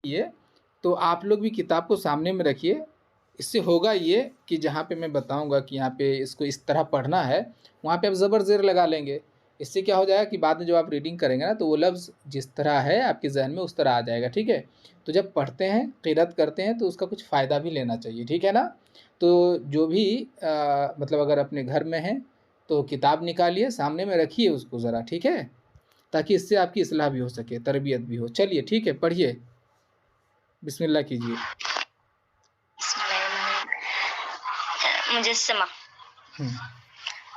ये तो आप लोग भी किताब को सामने में रखिए। इससे होगा ये कि जहाँ पे मैं बताऊँगा कि यहाँ पे इसको इस तरह पढ़ना है, वहाँ पे आप ज़बर ज़ेर लगा लेंगे। इससे क्या हो जाएगा कि बाद में जब आप रीडिंग करेंगे ना, तो वो लफ्ज़ जिस तरह है आपके ज़हन में उस तरह आ जाएगा, ठीक है? तो जब पढ़ते हैं, क़िरात करते हैं, तो उसका कुछ फ़ायदा भी लेना चाहिए, ठीक है ना? तो जो भी मतलब अगर अपने घर में हैं, तो किताब निकालिए, सामने में रखिए उसको ज़रा, ठीक है? ताकि इससे आपकी इस्लाह भी हो सके, तरबियत भी हो। चलिए ठीक है, पढ़िए। बिस्मिल्लाह कीजिए। मुजस्समा।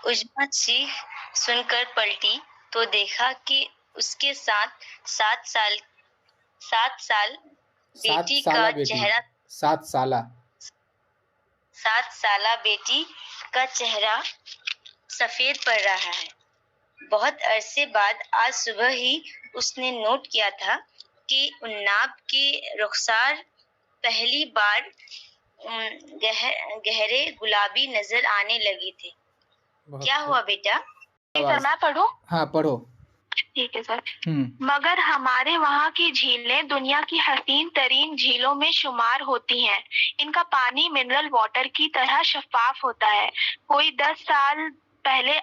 उजमा चीख सुनकर पलटी तो देखा कि उसके साथ 7 साल बेटी का चेहरा 7 साला बेटी का चेहरा सफेद पड़ रहा है। बहुत अरसे बाद आज सुबह ही उसने नोट किया था कि उन्नाब की रुखसार पहली बार गहरे गुलाबी नजर आने लगी थी। क्या हुआ बेटा? सर मैं पढ़ूं? हाँ पढ़ो। ठीक है सर। मगर हमारे वहाँ की झीलें दुनिया की हसीन तरीन झीलों में शुमार होती हैं। इनका पानी मिनरल वाटर की तरह शफाफ होता है। कोई 10 साल पहले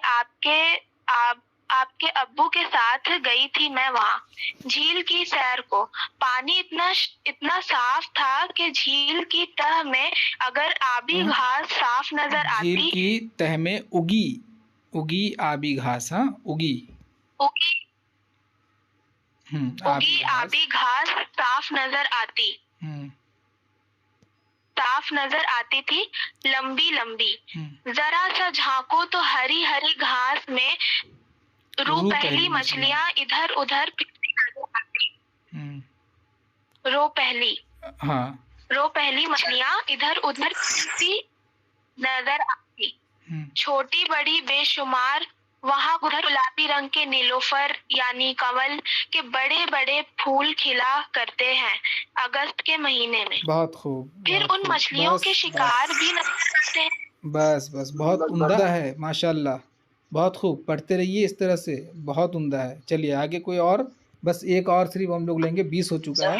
आपके अब्बू के साथ गई थी मैं वहाँ झील की सैर को। पानी इतना साफ था कि झील की तह में अगर आबी घास साफ नजर आती, झील की तह में उगी आबी घास, हाँ उगी आबी घास साफ नजर आती थी, लंबी लंबी। जरा सा झांको तो हरी हरी घास में रू पहली मछलियां इधर उधर रो पहली मछलियां इधर उधर नजर आती। छोटी बड़ी बेशुमार वहाँ उधर गुलाबी रंग के नीलोफर यानी कमल के बड़े बड़े फूल खिला करते हैं अगस्त के महीने में। बहुत खूब। फिर उन मछलियों के शिकार भी नजर आते हैं। बस बहुत उम्दा है, माशाल्लाह। बहुत खूब, पढ़ते रहिए इस तरह से, बहुत उम्दा है। चलिए आगे कोई और, बस एक और सिर्फ हम लोग लेंगे, 20 हो चुका है।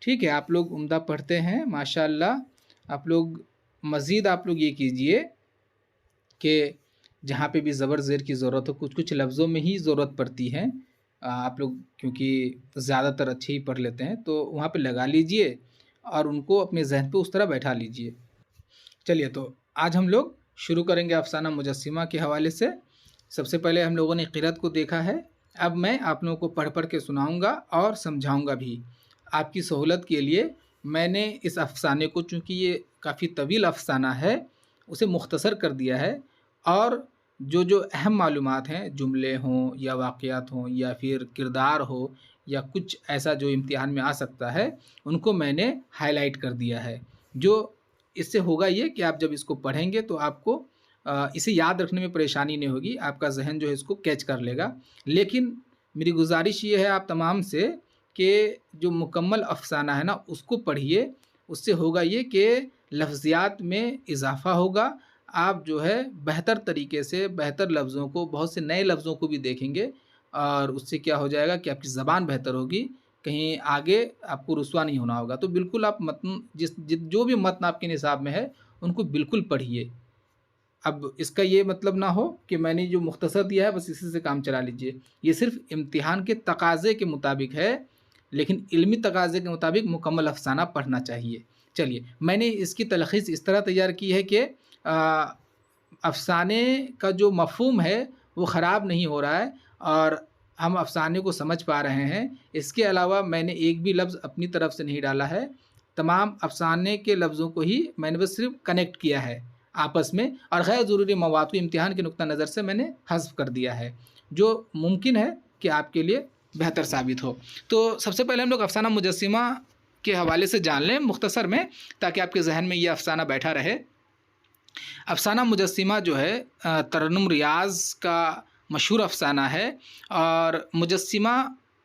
ठीक है, आप लोग उम्दा पढ़ते हैं माशाल्लाह। आप लोग मज़ीद आप लोग ये कीजिए कि जहाँ पे भी ज़बर ज़ेर की ज़रूरत हो, कुछ कुछ लफ्ज़ों में ही ज़रूरत पड़ती है। आप लोग क्योंकि ज़्यादातर अच्छे ही पढ़ लेते हैं, तो वहाँ पे लगा लीजिए और उनको अपने ज़हन पे उस तरह बैठा लीजिए। चलिए, तो आज हम लोग शुरू करेंगे अफ़साना मुजस्सिमा के हवाले से। सबसे पहले हम लोगों ने क़िरात को देखा है। अब मैं आप लोगों को पढ़ पढ़ के सुनाऊँगा और समझाऊँगा भी। आपकी सहूलत के लिए मैंने इस अफ़साने को, चूँकि ये काफ़ी तवील अफ़साना है, उसे मुख्तसर कर दिया है और जो अहम मालूमात हैं, जुमले हों या वाक़यात हों या फिर किरदार हो या कुछ ऐसा जो इम्तिहान में आ सकता है, उनको मैंने हाईलाइट कर दिया है। जो इससे होगा ये कि आप जब इसको पढ़ेंगे तो आपको इसे याद रखने में परेशानी नहीं होगी, आपका ज़हन जो है इसको कैच कर लेगा। लेकिन मेरी गुजारिश ये है आप तमाम से कि जो मुकम्मल अफ़साना है ना, उसको पढ़िए। उससे होगा ये कि लफ्ज़ियात में इजाफ़ा होगा। आप जो है बेहतर तरीके से बेहतर लफ्ज़ों को, बहुत से नए लफ्ज़ों को भी देखेंगे और उससे क्या हो जाएगा कि आपकी ज़बान बेहतर होगी, कहीं आगे आपको रुसवा नहीं होना होगा। तो बिल्कुल आप मतन जो भी मतन आपके निसाब में है, उनको बिल्कुल पढ़िए। अब इसका ये मतलब ना हो कि मैंने जो मुख्तसर दिया है बस इसी से काम चला लीजिए। ये सिर्फ़ इम्तिहान के तकाज़े के मुताबिक है, लेकिन इल्मी तकाज़े के मुताबिक मुकम्मल अफ़साना पढ़ना चाहिए। चलिए, मैंने इसकी तलख़ीस इस तरह तैयार की है कि अफ़साने का जो मफ़हूम है वो ख़राब नहीं हो रहा है और हम अफ़साने को समझ पा रहे हैं। इसके अलावा मैंने एक भी लफ्ज़ अपनी तरफ से नहीं डाला है। तमाम अफ़साने के लफ्ज़ों को ही मैंने बस सिर्फ कनेक्ट किया है आपस में और गैर ज़रूरी मवाद को इम्तिहान के नुक्ता नज़र से मैंने हज़्फ़ कर दिया है, जो मुमकिन है कि आपके लिए बेहतर साबित हो। तो सबसे पहले हम लोग अफ़साना मुजस्सिमा के हवाले से जान लें मुख्तसर में, ताकि आपके जहन में ये अफ़साना बैठा रहे। अफ़साना मुजस्सिमा जो है तरन्नुम रियाज़ का मशहूर अफ़साना है और मुजस्सिमा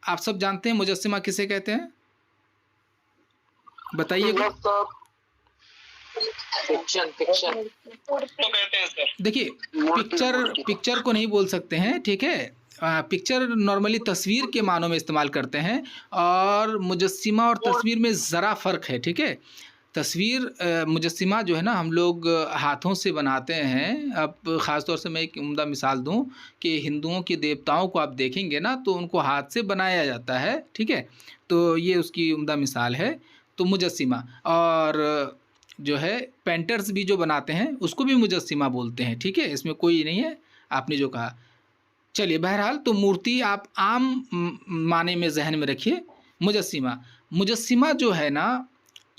आप सब जानते हैं मुजस्सिमा किसे कहते हैं? बताइए। देखिए, पिक्चर को नहीं बोल सकते हैं, ठीक है? पिक्चर नॉर्मली तस्वीर के मानों में इस्तेमाल करते हैं, और मुजस्सिमा और तस्वीर में ज़रा फ़र्क है, ठीक है। तस्वीर मुजस्सिमा जो है ना हम लोग हाथों से बनाते हैं। अब ख़ास तौर से मैं एक उम्दा मिसाल दूं कि हिंदुओं के देवताओं को आप देखेंगे ना तो उनको हाथ से बनाया जाता है, ठीक है। तो ये उसकी उम्दा मिसाल है। तो मुजस्सिमा, और जो है पेंटर्स भी जो बनाते हैं उसको भी मुजस्सिमा बोलते हैं, ठीक है। इसमें कोई नहीं है आपने जो कहा। चलिए बहरहाल, तो मूर्ति आप आम माने में जहन में रखिए। मुजस्सिमा, मुजस्सिमा जो है ना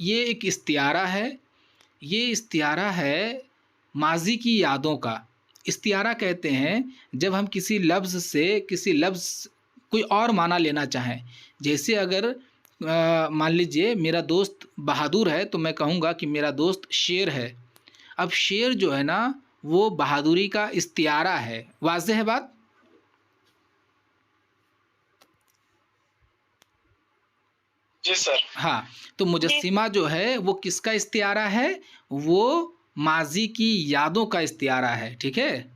ये एक इस्तियारा है। ये इस्तियारा है माजी की यादों का। इस्तियारा कहते हैं जब हम किसी लफ्ज़ से किसी लफ्ज़ कोई और माना लेना चाहें। जैसे अगर मान लीजिए मेरा दोस्त बहादुर है तो मैं कहूँगा कि मेरा दोस्त शेर है। अब शेर जो है ना वो बहादुरी का इस्तियारा है। वाज़ेह है बात? जी सर। हाँ, तो मुजस्सिमा जो है वो किसका इस्तियारा है? वो माजी की यादों का इस्तियारा है, ठीक है।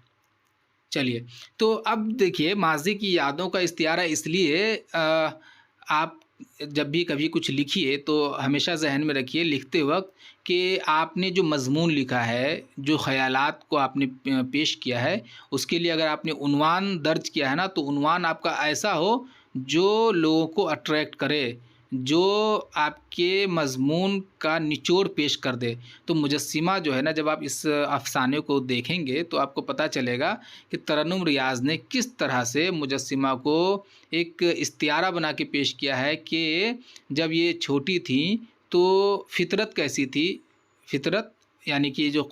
चलिए, तो अब देखिए माजी की यादों का इस्तियारा इसलिए आप जब भी कभी कुछ लिखिए तो हमेशा जहन में रखिए लिखते वक्त कि आपने जो मज़मून लिखा है, जो ख़यालात को आपने पेश किया है, उसके लिए अगर आपने उन्वान दर्ज किया है ना तो उन्वान आपका ऐसा हो जो लोगों को अट्रैक्ट करे, जो आपके मज़मून का निचोड़ पेश कर दे। तो मुजस्सिमा जो है ना जब आप इस अफ़साने को देखेंगे तो आपको पता चलेगा कि तरन्नुम रियाज़ ने किस तरह से मुजस्सिमा को एक इस्तियारा बना के पेश किया है कि जब ये छोटी थी तो फ़ितरत कैसी थी, फ़ितरत यानी कि जो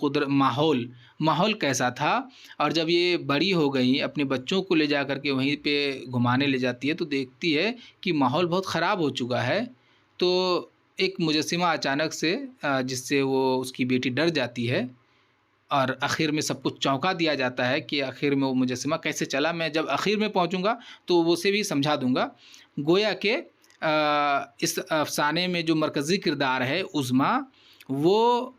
माहौल कैसा था, और जब ये बड़ी हो गई अपने बच्चों को ले जा कर के वहीं पे घुमाने ले जाती है तो देखती है कि माहौल बहुत ख़राब हो चुका है। तो एक मुजस्सिमा अचानक से जिससे वो उसकी बेटी डर जाती है, और आखिर में सब कुछ चौंका दिया जाता है कि आखिर में वो मुजस्सिमा कैसे चला। मैं जब आखिर में पहुंचूंगा तो वो उसे भी समझा दूंगा। गोया के इस अफसाने में जो मरकज़ी किरदार है उज़्मा, वो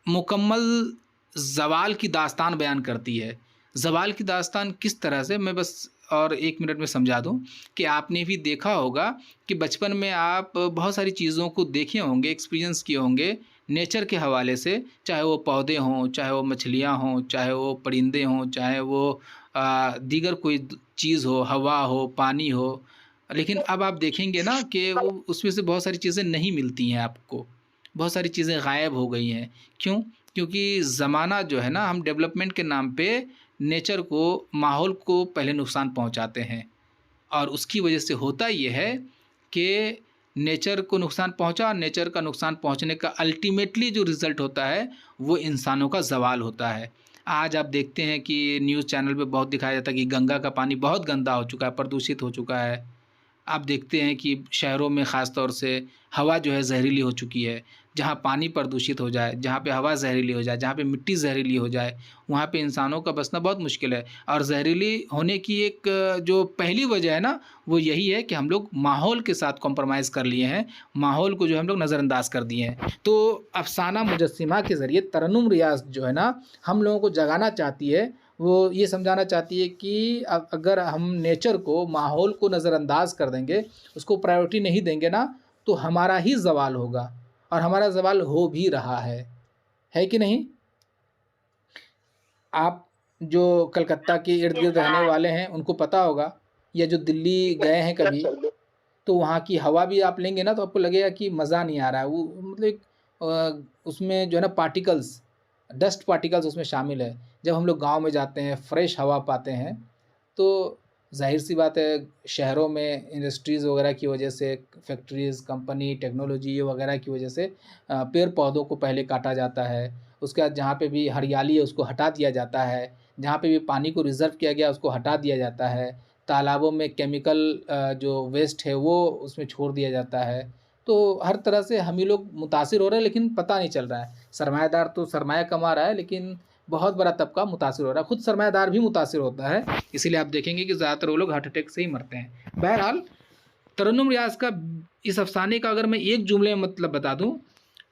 मुकम्मल ज़वाल की दास्तान बयान करती है। ज़वाल की दास्तान किस तरह से, मैं बस और 1 मिनट में समझा दूं कि आपने भी देखा होगा कि बचपन में आप बहुत सारी चीज़ों को देखे होंगे, एक्सपीरियंस किए होंगे नेचर के हवाले से, चाहे वो पौधे हों, चाहे वो मछलियाँ हों, चाहे वो परिंदे हों, चाहे वो दीगर कोई चीज़ हो, हवा हो, पानी हो। लेकिन अब आप देखेंगे ना कि वो उसमें से बहुत सारी चीज़ें नहीं मिलती हैं आपको, बहुत सारी चीज़ें गायब हो गई हैं। क्यों? क्योंकि ज़माना जो है ना हम डेवलपमेंट के नाम पे नेचर को, माहौल को पहले नुकसान पहुंचाते हैं, और उसकी वजह से होता ये है कि नेचर को नुकसान पहुंचा, और नेचर का नुकसान पहुंचने का अल्टीमेटली जो रिज़ल्ट होता है वो इंसानों का ज़वाल होता है। आज आप देखते हैं कि न्यूज़ चैनल पे बहुत दिखाया जाता है कि गंगा का पानी बहुत गंदा हो चुका है, प्रदूषित हो चुका है। आप देखते हैं कि शहरों में ख़ास तौर से हवा जो है जहरीली हो चुकी है। जहाँ पानी प्रदूषित हो जाए, जहाँ पे हवा जहरीली हो जाए, जहाँ पे मिट्टी जहरीली हो जाए, वहाँ पे इंसानों का बसना बहुत मुश्किल है। और जहरीली होने की एक जो पहली वजह है ना वो यही है कि हम लोग माहौल के साथ कॉम्प्रोमाइज़ कर लिए हैं, माहौल को जो हम लोग नज़रअंदाज कर दिए हैं। तो अफ़साना मुजस्सिमा के ज़रिए तरन्नुम रियाज़ जो है ना हम लोगों को जगाना चाहती है, वो ये समझाना चाहती है कि अगर हम नेचर को, माहौल को नज़रअंदाज कर देंगे, उसको प्रायोरिटी नहीं देंगे ना तो हमारा ही ज़वाल होगा, और हमारा ज़वाल हो भी रहा है कि नहीं? आप जो कलकत्ता के इर्द गिर्द रहने वाले हैं उनको पता होगा, या जो दिल्ली गए हैं कभी, तो वहाँ की हवा भी आप लेंगे ना तो आपको लगेगा कि मज़ा नहीं आ रहा है। वो मतलब एक उसमें जो है ना पार्टिकल्स, डस्ट पार्टिकल्स उसमें शामिल है। जब हम लोग गांव में जाते हैं, फ्रेश हवा पाते हैं, तो ज़ाहिर सी बात है शहरों में इंडस्ट्रीज़ वगैरह की वजह से, फैक्ट्रीज़, कंपनी, टेक्नोलॉजी वगैरह की वजह से पेड़ पौधों को पहले काटा जाता है। उसके बाद जहाँ पे भी हरियाली है उसको हटा दिया जाता है, जहाँ पे भी पानी को रिज़र्व किया गया उसको हटा दिया जाता है, तालाबों में केमिकल जो वेस्ट है वो उसमें छोड़ दिया जाता है। तो हर तरह से हम ही लोग मुतासिर हो रहे हैं, लेकिन पता नहीं चल रहा है। सरमायादार तो सरमाया कमा रहा है, लेकिन बहुत बड़ा तबका मुतासिर हो रहा है। खुद सरमायादार भी मुतासिर होता है, इसीलिए आप देखेंगे कि ज़्यादातर वो लोग हार्ट अटैक से ही मरते हैं। बहरहाल, तरन्नुम रियाज़ का इस अफ़साने का अगर मैं एक जुमले में मतलब बता दूं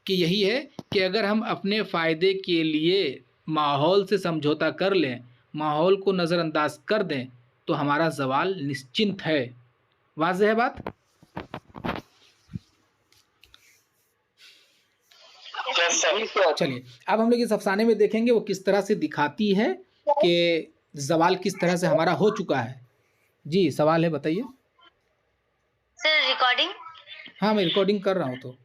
कि यही है कि अगर हम अपने फ़ायदे के लिए माहौल से समझौता कर लें, माहौल को नज़रअंदाज कर दें, तो हमारा ज़वाल निश्चिंत है। वाज़ेह है बात? चलिए अब हम लोग इस अफसाने में देखेंगे वो किस तरह से दिखाती है कि ज़वाल किस तरह से हमारा हो चुका है। जी सवाल है, बताइए। Sir recording? हाँ मैं रिकॉर्डिंग कर रहा हूँ। तो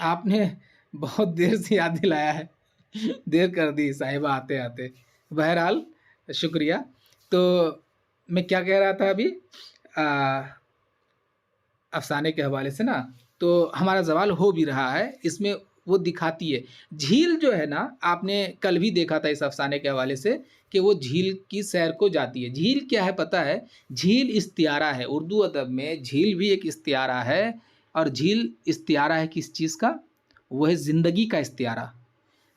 आपने बहुत देर से याद दिलाया है, देर कर दी साहिबा आते आते। बहरहाल शुक्रिया। तो मैं क्या कह रहा था अभी अफसाने के हवाले से ना, तो हमारा ज़वाल हो भी रहा है, इसमें वो दिखाती है। झील जो है ना, आपने कल भी देखा था इस अफसाने के हवाले से कि वो झील की सैर को जाती है। झील क्या है पता है? झील इस्तियारा है। उर्दू अदब में झील भी एक इस्तियारा है। और झील इस्तियारा है किस चीज़ का? वो है ज़िंदगी का इस्तियारा।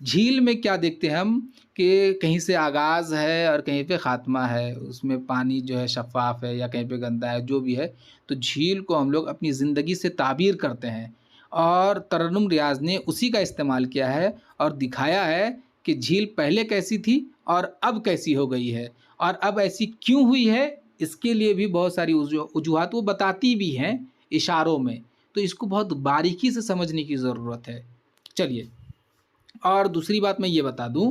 झील में क्या देखते हैं हम कि कहीं से आगाज़ है और कहीं पे ख़ात्मा है, उसमें पानी जो है शफ़ाफ़ है या कहीं पे गंदा है, जो भी है। तो झील को हम लोग अपनी ज़िंदगी से ताबीर करते हैं और तरन्नुम रियाज़ ने उसी का इस्तेमाल किया है और दिखाया है कि झील पहले कैसी थी और अब कैसी हो गई है, और अब ऐसी क्यों हुई है, इसके लिए भी बहुत सारी वजूहात वो बताती भी हैं इशारों में। तो इसको बहुत बारीकी से समझने की ज़रूरत है। चलिए, और दूसरी बात मैं ये बता दूं,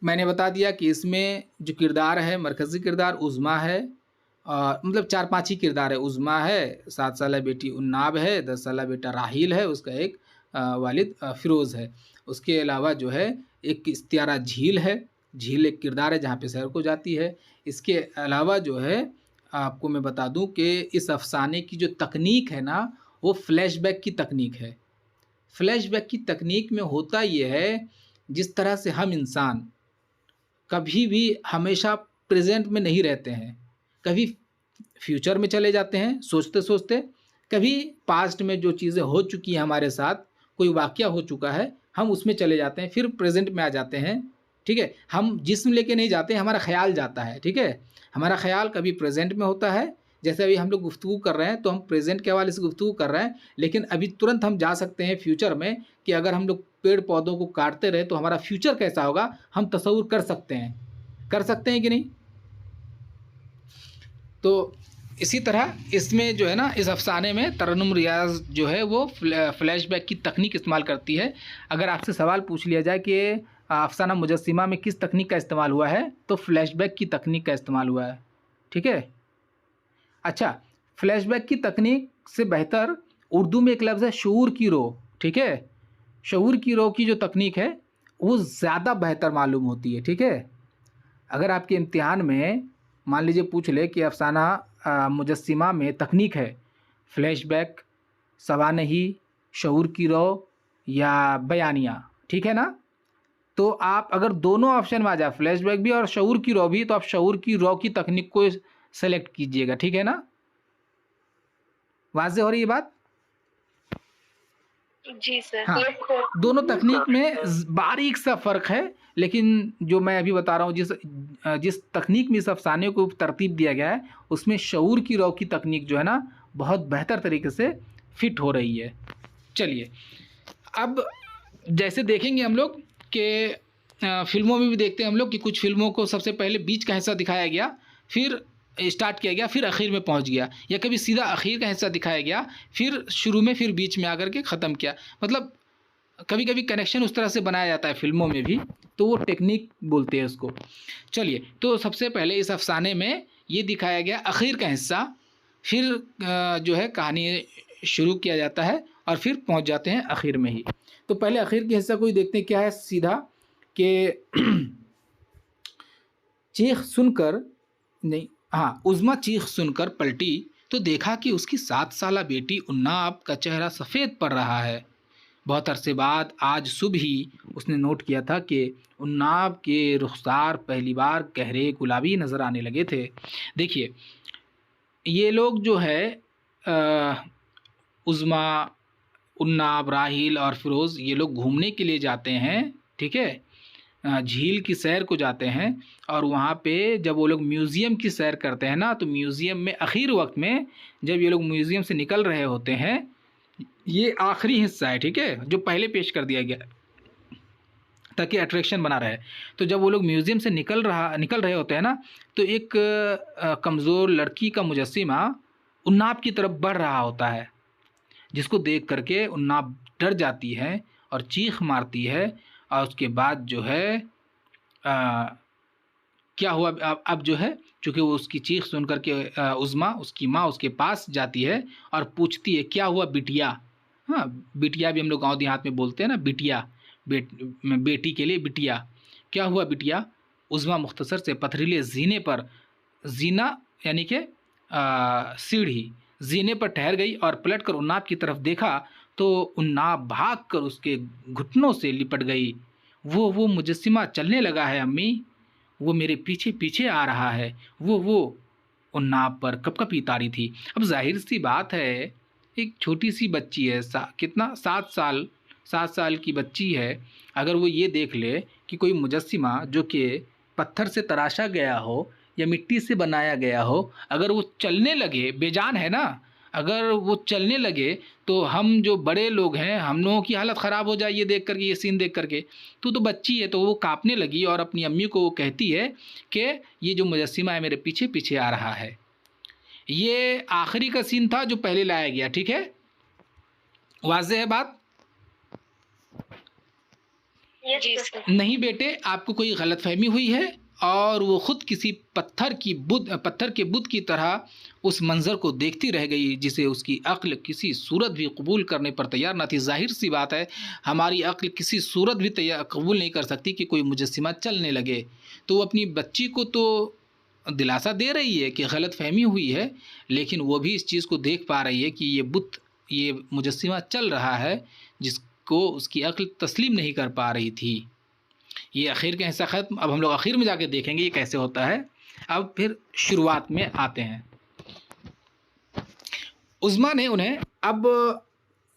मैंने बता दिया कि इसमें जो किरदार है, मरकज़ी किरदार उज़्मा है। मतलब 4-5 ही किरदार है। उज़्मा है, 7 साला बेटी उन्नाब है, 10 साला बेटा राहील है, उसका एक वालिद फ़िरोज़ है। उसके अलावा जो है एक इस्तियारा झील है। झील एक किरदार है जहाँ पे सैर को जाती है। इसके अलावा जो है आपको मैं बता दूं कि इस अफ़साने की जो तकनीक है ना, वो फ्लैशबैक की तकनीक है। फ्लैशबैक की तकनीक में होता ये है, जिस तरह से हम इंसान कभी भी हमेशा प्रेजेंट में नहीं रहते हैं, कभी फ्यूचर में चले जाते हैं सोचते सोचते, कभी पास्ट में जो चीज़ें हो चुकी हैं हमारे साथ, कोई वाक़या हो चुका है, हम उसमें चले जाते हैं, फिर प्रेजेंट में आ जाते हैं। ठीक है, हम जिस्म लेके नहीं जाते, हमारा ख्याल जाता है। ठीक है, हमारा ख्याल कभी प्रेजेंट में होता है, जैसे अभी हम लोग गुफ्तगू कर रहे हैं तो हम प्रेजेंट के हवाले से गुफ्तगू कर रहे हैं, लेकिन अभी तुरंत हम जा सकते हैं फ्यूचर में कि अगर हम लोग पेड़ पौधों को काटते रहे तो हमारा फ्यूचर कैसा होगा, हम तस्वुर कर सकते हैं कि नहीं? तो इसी तरह इसमें जो है ना, इस अफसाने में तरन्नुम रियाज़ जो है वो फ्लैशबैक की तकनीक इस्तेमाल करती है। अगर आपसे सवाल पूछ लिया जाए कि अफसाना मुजस्सिमा में किस तकनीक का इस्तेमाल हुआ है, तो फ्लैशबैक की तकनीक का इस्तेमाल हुआ है। ठीक है, अच्छा, फ्लैशबैक की तकनीक से बेहतर उर्दू में एक लफ्ज़ है शऊर की रो। ठीक है, शऊर की रो की जो तकनीक है वो ज़्यादा बेहतर मालूम होती है। ठीक है, अगर आपके इम्तिहान में मान लीजिए पूछ ले कि अफसाना मुजस्सिमा में तकनीक है फ्लैशबैक, सवानही, शऊर की रो या बयानिया, ठीक है ना, तो आप अगर दोनों ऑप्शन में आ जाए, फ्लैशबैक भी और शऊर की रो भी, तो आप शऊर की रो की तकनीक को सेलेक्ट कीजिएगा। ठीक है ना, वाज़ेह हो रही है बात? जी सर। हाँ, दोनों तकनीक में बारीक सा फ़र्क है, लेकिन जो मैं अभी बता रहा हूँ, जिस तकनीक में इस अफसाने को तरतीब दिया गया है, उसमें शऊर की रो की तकनीक जो है ना, बहुत बेहतर तरीके से फिट हो रही है। चलिए, अब जैसे देखेंगे हम लोग कि फ़िल्मों में भी देखते हैं हम लोग कि कुछ फ़िल्मों को सबसे पहले बीच का हिस्सा दिखाया गया, फिर स्टार्ट किया गया, फिर आखिर में पहुंच गया, या कभी सीधा आखिर का हिस्सा दिखाया गया, फिर शुरू में, फिर बीच में आकर के ख़त्म किया। मतलब कभी कभी कनेक्शन उस तरह से बनाया जाता है फ़िल्मों में भी, तो वो टेक्निक बोलते हैं उसको। चलिए, तो सबसे पहले इस अफसाने में ये दिखाया गया आखिर का हिस्सा, फिर जो है कहानी शुरू किया जाता है और फिर पहुंच जाते हैं आखिर में ही। तो पहले आखिर के हिस्सा को ही देखते हैं क्या है सीधा, कि चीख सुनकर नहीं, हाँ, उज़्मा चीख सुनकर पलटी तो देखा कि उसकी 7 साला बेटी उन्नाब का चेहरा सफ़ेद पड़ रहा है। बहुत अरसे बाद आज सुबह ही उसने नोट किया था कि उन्नाब के रुखसार पहली बार गहरे गुलाबी नज़र आने लगे थे। देखिए, ये लोग जो है उज़्मा, उन्नाब, राहील और फ़िरोज़, ये लोग घूमने के लिए जाते हैं। ठीक है, झील की सैर को जाते हैं, और वहाँ पे जब वो लोग म्यूज़ियम की सैर करते हैं ना, तो म्यूज़ियम में आखिर वक्त में जब ये लोग म्यूज़ियम से निकल रहे होते हैं, ये आखिरी हिस्सा है। ठीक है, जो पहले पेश कर दिया गया। ताकि अट्रैक्शन बना रहे। तो जब वो लोग म्यूज़ियम से निकल रहे होते हैं ना, तो एक कमज़ोर लड़की का मुजस्सिमा उन्नाव की तरफ बढ़ रहा होता है, जिसको देख करके उन्नाव डर जाती है और चीख मारती है। और उसके बाद जो है क्या हुआ, अब जो है चूँकि वो उसकी चीख सुन कर के उज़्मा उसकी माँ उसके पास जाती है और पूछती है, क्या हुआ बिटिया? हाँ, बिटिया भी हम लोग गाँव देहात में बोलते हैं ना, बिटिया, बेटी के लिए बिटिया। क्या हुआ बिटिया? उज़्मा मुख्तसर से पथरीले ज़ीने पर, ज़ीना यानी कि सीढ़ी, ज़ीने पर ठहर गई और पलटकर उन्नाव की तरफ देखा तो उन्नाव भागकर उसके घुटनों से लिपट गई। वो मुजस्सिमा चलने लगा है अम्मी, वो मेरे पीछे पीछे आ रहा है। वो उन्नाव पर कँपकँपी तारी थी। अब ज़ाहिर सी बात है, एक छोटी सी बच्ची है, कितना 7 साल की बच्ची है। अगर वो ये देख ले कि कोई मुजस्सिमा जो कि पत्थर से तराशा गया हो या मिट्टी से बनाया गया हो, अगर वो चलने लगे, बेजान है ना, अगर वो चलने लगे तो हम जो बड़े लोग हैं, हम लोगों की हालत ख़राब हो जाए ये देख करके, ये सीन देख करके। तो बच्ची है, तो वो काँपने लगी और अपनी अम्मी को वो कहती है कि ये जो मुजस्सिमा है मेरे पीछे पीछे आ रहा है। ये आखिरी का सीन था जो पहले लाया गया, ठीक है? वाज़ेह है बात? नहीं बेटे, आपको कोई गलतफहमी हुई है और वो खुद किसी पत्थर के बुत की तरह उस मंज़र को देखती रह गई, जिसे उसकी अक्ल किसी सूरत भी कबूल करने पर तैयार न थी। ज़ाहिर सी बात है, हमारी अक्ल किसी सूरत भी कबूल नहीं कर सकती कि कोई मुजस्सिमा चलने लगे। तो वो अपनी बच्ची को तो दिलासा दे रही है कि गलतफहमी हुई है, लेकिन वो भी इस चीज़ को देख पा रही है कि ये मुजस्सिमा चल रहा है, जिसको उसकी अक्ल तस्लीम नहीं कर पा रही थी। ये आखिर का हिस्सा ख़त्म। अब हम लोग आखिर में जाके देखेंगे ये कैसे होता है। अब फिर शुरुआत में आते हैं। उज़्मा ने उन्हें अब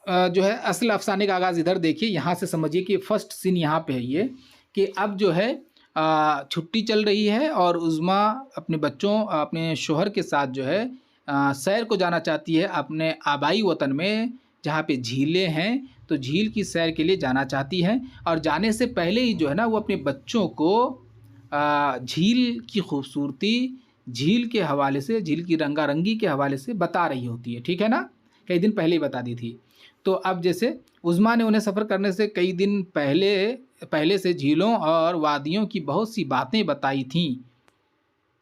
जो है असल अफ़साने का आगाज़ इधर देखिए, यहाँ से समझिए कि फ़र्स्ट सीन यहाँ पे है ये, कि अब जो है छुट्टी चल रही है और उज़्मा अपने बच्चों, अपने शौहर के साथ जो है सैर को जाना चाहती है अपने आबाई वतन में, जहाँ पे झीलें हैं। तो झील की सैर के लिए जाना चाहती हैं और जाने से पहले ही जो है ना वो अपने बच्चों को झील की खूबसूरती, झील के हवाले से, झील की रंगारंगी के हवाले से बता रही होती है, ठीक है ना? कई दिन पहले ही बता दी थी। तो अब जैसे उज़्मा ने उन्हें सफ़र करने से कई दिन पहले से झीलों और वादियों की बहुत सी बातें बताई थीं।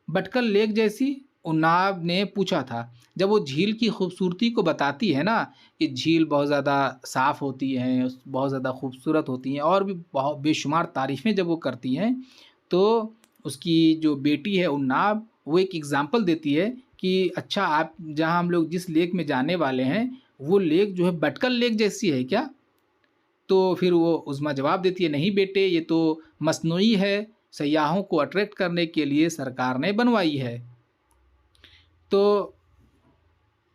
भटकल लेक जैसी? उन्नाव ने पूछा था। जब वो झील की खूबसूरती को बताती है ना, कि झील बहुत ज़्यादा साफ़ होती हैं, बहुत ज़्यादा खूबसूरत होती हैं और भी बहुत बेशुमार तारीफ़ें जब वो करती हैं, तो उसकी जो बेटी है उन्नाव, वो एक एग्ज़ाम्पल देती है कि अच्छा, आप जहाँ हम लोग जिस लेक में जाने वाले हैं, वो लेक जो है भटकल लेक जैसी है क्या? तो फिर वो उज़्मा जवाब देती है, नहीं बेटे, ये तो मसनूई है, सयाहों को अट्रैक्ट करने के लिए सरकार ने बनवाई है। तो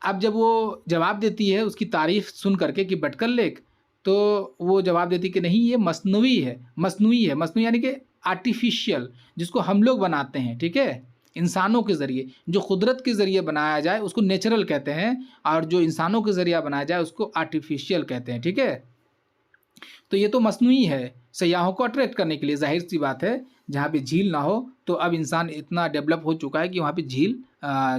अब जब वो जवाब देती है उसकी तारीफ़ सुन करके कि भटकल लेक, तो वो जवाब देती है कि नहीं, ये मसनूई है। मसनूई यानी कि आर्टिफ़िशियल, जिसको हम लोग बनाते हैं, ठीक है? इंसानों के ज़रिए, जो कुदरत के ज़रिए बनाया जाए उसको नेचुरल कहते हैं, और जो इंसानों के ज़रिए बनाया जाए उसको आर्टिफ़िशियल कहते हैं, ठीक है? तो ये तो मसनूई है, सयाहों को अट्रैक्ट करने के लिए। ज़ाहिर सी बात है, जहाँ पे झील ना हो, तो अब इंसान इतना डेवलप हो चुका है कि वहाँ पे झील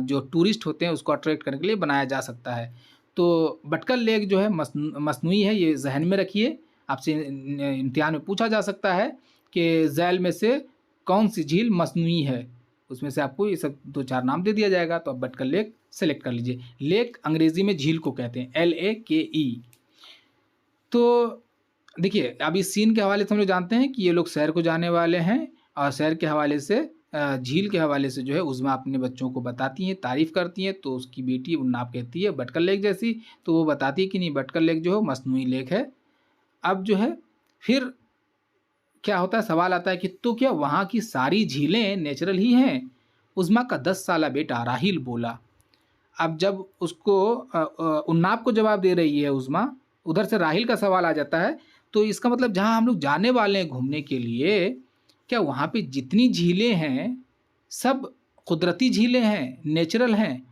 जो टूरिस्ट होते हैं उसको अट्रैक्ट करने के लिए बनाया जा सकता है। तो भटकल लेक जो है मसनूई है, ये ज़हन में रखिए। आपसे इम्तिहान में पूछा जा सकता है कि झैल में से कौन सी झील मसनूई है, उसमें से आपको ये सब 2-4 नाम दे दिया जाएगा। तो आप भटकल लेक सेलेक्ट कर लीजिए। लेक अंग्रेज़ी में झील को कहते हैं, LAKE। तो देखिए, अब इस सीन के हवाले से हम लोग जानते हैं कि ये लोग सैर को जाने वाले हैं, और सैर के हवाले से, झील के हवाले से जो है उज़्मा अपने बच्चों को बताती हैं, तारीफ़ करती हैं। तो उसकी बेटी उन्नाव कहती है भटकल लेक जैसी, तो वो बताती है कि नहीं, भटकल लेक जो है मसनूई लेक है। अब जो है फिर क्या होता है, सवाल आता है कि तो क्या वहाँ की सारी झीलें नेचुरल ही हैं? उज़्मा का 10 साला बेटा राहिल बोला। अब जब उसको उन्नाव को जवाब दे रही है उज़्मा, उधर से राहिल का सवाल आ जाता है। तो इसका मतलब जहाँ हम लोग जाने वाले हैं घूमने के लिए, क्या वहाँ पे जितनी झीलें हैं सब कुदरती झीलें हैं, नेचुरल हैं?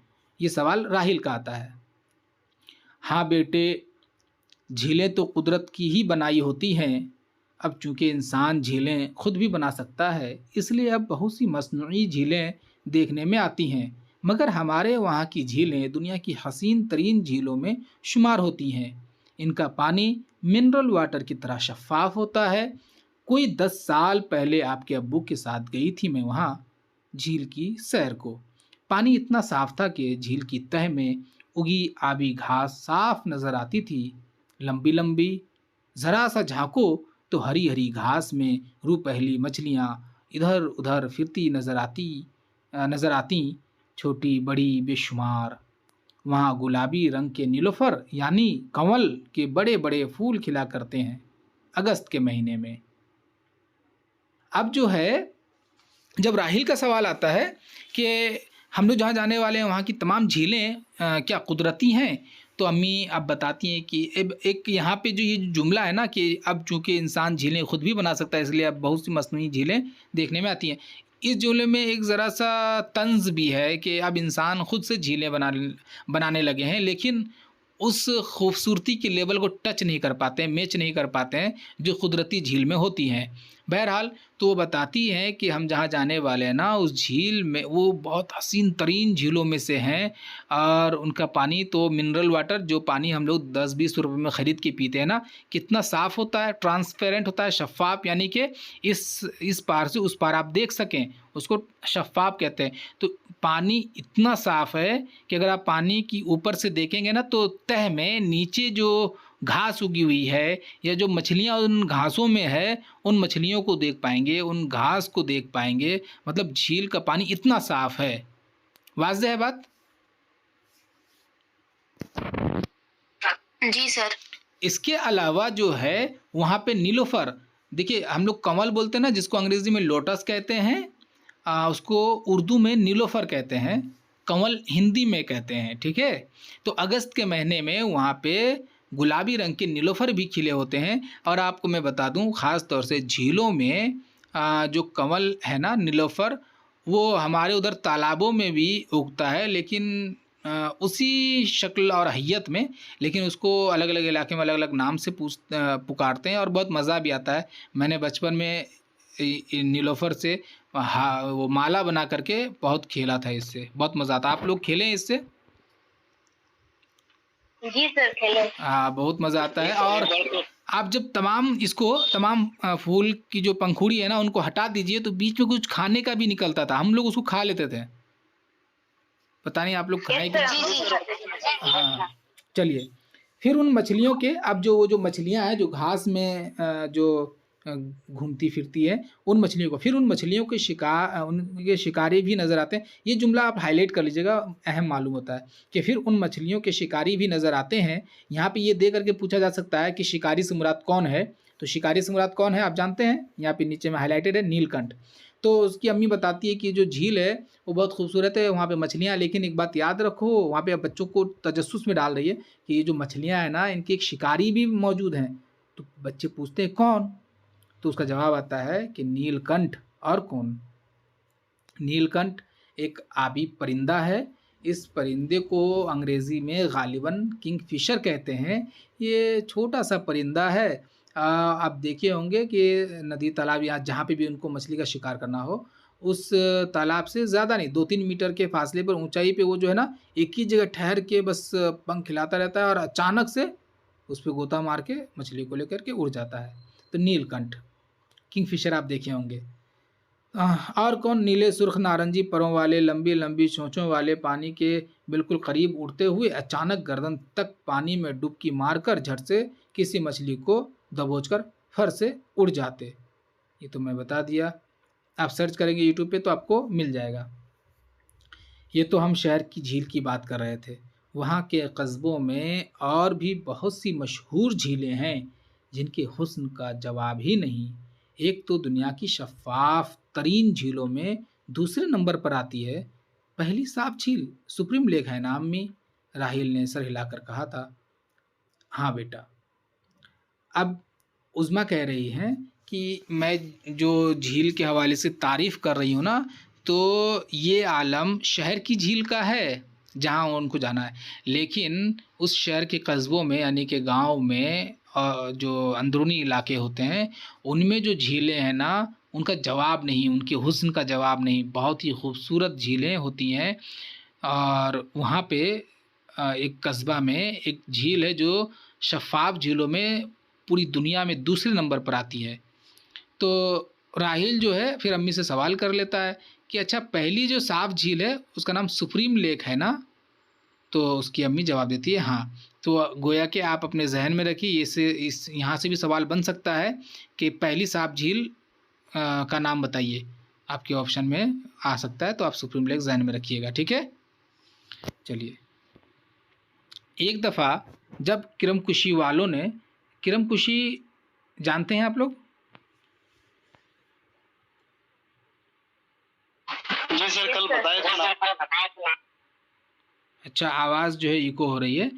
ये सवाल राहिल का आता है। हाँ बेटे, झीलें तो कुदरत की ही बनाई होती हैं, अब चूंकि इंसान झीलें खुद भी बना सकता है, इसलिए अब बहुत सी मस्नूई झीलें देखने में आती हैं, मगर हमारे वहाँ की झीलें दुनिया की हसीन तरीन झीलों में शुमार होती हैं। इनका पानी मिनरल वाटर की तरह शफाफ होता है। कोई 10 साल पहले आपके अब्बू के साथ गई थी मैं वहाँ झील की सैर को। पानी इतना साफ था कि झील की तह में उगी आबी घास साफ नजर आती थी, लंबी लंबी। जरा सा झांको तो हरी हरी घास में रूपहली मछलियाँ इधर उधर फिरती नजर आती, छोटी बड़ी बेशुमार। वहाँ गुलाबी रंग के नीलोफर यानी कंवल के बड़े बड़े फूल खिला करते हैं अगस्त के महीने में। अब जो है, जब राहिल का सवाल आता है कि हम लोग जहाँ जाने वाले हैं वहाँ की तमाम झीलें क्या कुदरती हैं, तो अम्मी अब बताती हैं कि एक यहाँ पे जो ये जुमला है ना कि अब चूंकि इंसान झीलें खुद भी बना सकता है, इसलिए अब बहुत सी मस्नूई झीलें देखने में आती हैं। इस जुमले में एक ज़रा सा तंज भी है कि अब इंसान खुद से झीलें बनाने लगे हैं, लेकिन उस खूबसूरती के लेवल को टच नहीं कर पाते हैं, मैच नहीं कर पाते हैं जो कुदरती झील में होती हैं। बहरहाल तो वो बताती हैं कि हम जहाँ जाने वाले हैं ना उस झील में, वो बहुत हसीन तरीन झीलों में से हैं, और उनका पानी तो मिनरल वाटर, जो पानी हम लोग 10-20 रुपए में ख़रीद के पीते हैं ना, कितना साफ़ होता है, ट्रांसपेरेंट होता है, शफ़ाफ़, यानी कि इस पार से उस पार आप देख सकें, उसको शफ़ाफ़ कहते हैं। तो पानी इतना साफ़ है कि अगर आप पानी की ऊपर से देखेंगे ना तो तह में नीचे जो घास उगी हुई है या जो मछलियाँ उन घासों में है, उन मछलियों को देख पाएंगे, उन घास को देख पाएंगे। मतलब झील का पानी इतना साफ़ है। वाज़ेह है बात? जी सर। इसके अलावा जो है वहाँ पे नीलोफर, देखिए हम लोग कमल बोलते हैं ना, जिसको अंग्रेज़ी में लोटस कहते हैं, उसको उर्दू में नीलोफर कहते हैं, कंवल हिंदी में कहते हैं, ठीक है। तो अगस्त के महीने में वहाँ पे गुलाबी रंग के नीलोफर भी खिले होते हैं। और आपको मैं बता दूँ, ख़ास तौर से झीलों में जो कंवल है ना, नीलोफर, वो हमारे उधर तालाबों में भी उगता है, लेकिन उसी शक्ल और हैयत में, लेकिन उसको अलग अलग इलाके में अलग अलग नाम से पुकारते हैं और बहुत मज़ा भी आता है। मैंने बचपन में नीलोफर से वो माला बना करके बहुत खेला था, इससे बहुत मज़ा आता। आप लोग खेले हैं इससे? जी सर, खेले। हाँ, बहुत मज़ा आता है। और आप जब तमाम फूल की जो पंखुड़ी है ना उनको हटा दीजिए तो बीच में कुछ खाने का भी निकलता था, हम लोग उसको खा लेते थे। पता नहीं आप लोग खाए क्या? हाँ, चलिए फिर उन मछलियों के, अब जो वो जो मछलियाँ हैं जो घास में जो घूमती फिरती है, उन मछलियों को, फिर उन मछलियों के उनके शिकारी भी नज़र आते हैं। ये जुमला आप हाईलाइट कर लीजिएगा, अहम मालूम होता है कि फिर उन मछलियों के शिकारी भी नज़र आते हैं। यहाँ पे ये दे करके पूछा जा सकता है कि शिकारी से मुराद कौन है, तो शिकारी से मुराद कौन है आप जानते हैं? यहाँ पे नीचे में हाईलाइटेड है, नीलकंठ। तो उसकी अम्मी बताती है कि जो झील है वो बहुत खूबसूरत है, वहाँ पे मछलियाँ, लेकिन एक बात याद रखो, वहाँ पे बच्चों को तजस्सुस में डाल रही है कि ये जो मछलियाँ हैं ना इनके एक शिकारी भी मौजूद हैं। तो बच्चे पूछते हैं कौन, तो उसका जवाब आता है कि नीलकंठ। और कौन? नीलकंठ एक आबी परिंदा है। इस परिंदे को अंग्रेज़ी में गालिबन किंगफिशर कहते हैं। ये छोटा सा परिंदा है। आप देखे होंगे कि नदी तालाब या जहाँ पे भी उनको मछली का शिकार करना हो, उस तालाब से ज़्यादा नहीं 2-3 मीटर के फासले पर ऊंचाई पे वो जो है ना एक ही जगह ठहर के बस पंख खिलाता रहता है और अचानक से उस पर गोता मार के मछली को लेकर के उड़ जाता है। तो नीलकंठ, किंगफिशर आप देखे होंगे। और कौन? नीले सुर्ख नारंगी परों वाले, लंबी लंबी चोंचों वाले, पानी के बिल्कुल करीब उड़ते हुए अचानक गर्दन तक पानी में डुबकी मारकर झट से किसी मछली को दबोचकर फर से उड़ जाते। ये तो मैं बता दिया, आप सर्च करेंगे यूट्यूब पे तो आपको मिल जाएगा। ये तो हम शहर की झील की बात कर रहे थे। वहाँ के कस्बों में और भी बहुत सी मशहूर झीलें हैं जिनके हुस्न का जवाब ही नहीं। एक तो दुनिया की शफाफ तरीन झीलों में दूसरे नंबर पर आती है। पहली साफ झील सुप्रीम लेक है ना अम्मी? राहिल ने सर हिलाकर कहा था। हाँ बेटा। अब उज़्मा कह रही हैं कि मैं जो झील के हवाले से तारीफ़ कर रही हूँ ना, तो ये आलम शहर की झील का है जहाँ उनको जाना है, लेकिन उस शहर के कस्बों में यानी कि गांव में जो अंदरूनी इलाके होते हैं उनमें जो झीलें हैं ना, उनका जवाब नहीं, उनके हुस्न का जवाब नहीं। बहुत ही खूबसूरत झीलें होती हैं। और वहाँ पे एक कस्बा में एक झील है जो शफ़ाफ़ झीलों में पूरी दुनिया में दूसरे नंबर पर आती है। तो राहिल जो है फिर अम्मी से सवाल कर लेता है कि अच्छा, पहली जो साफ झील है उसका नाम सुप्रीम लेक है ना? तो उसकी अम्मी जवाब देती है हाँ। तो गोया कि आप अपने जहन में रखिए, इस यहाँ से भी सवाल बन सकता है कि पहली साफ झील का नाम बताइए, आपके ऑप्शन में आ सकता है, तो आप सुप्रीम लेक जहन में रखिएगा। ठीक है, चलिए। एक दफ़ा जब किरमकुशी वालों ने, किरमकुशी जानते हैं आप लोग? जी सर, कल बताया था। अच्छा, आवाज़ जो है इको हो रही है।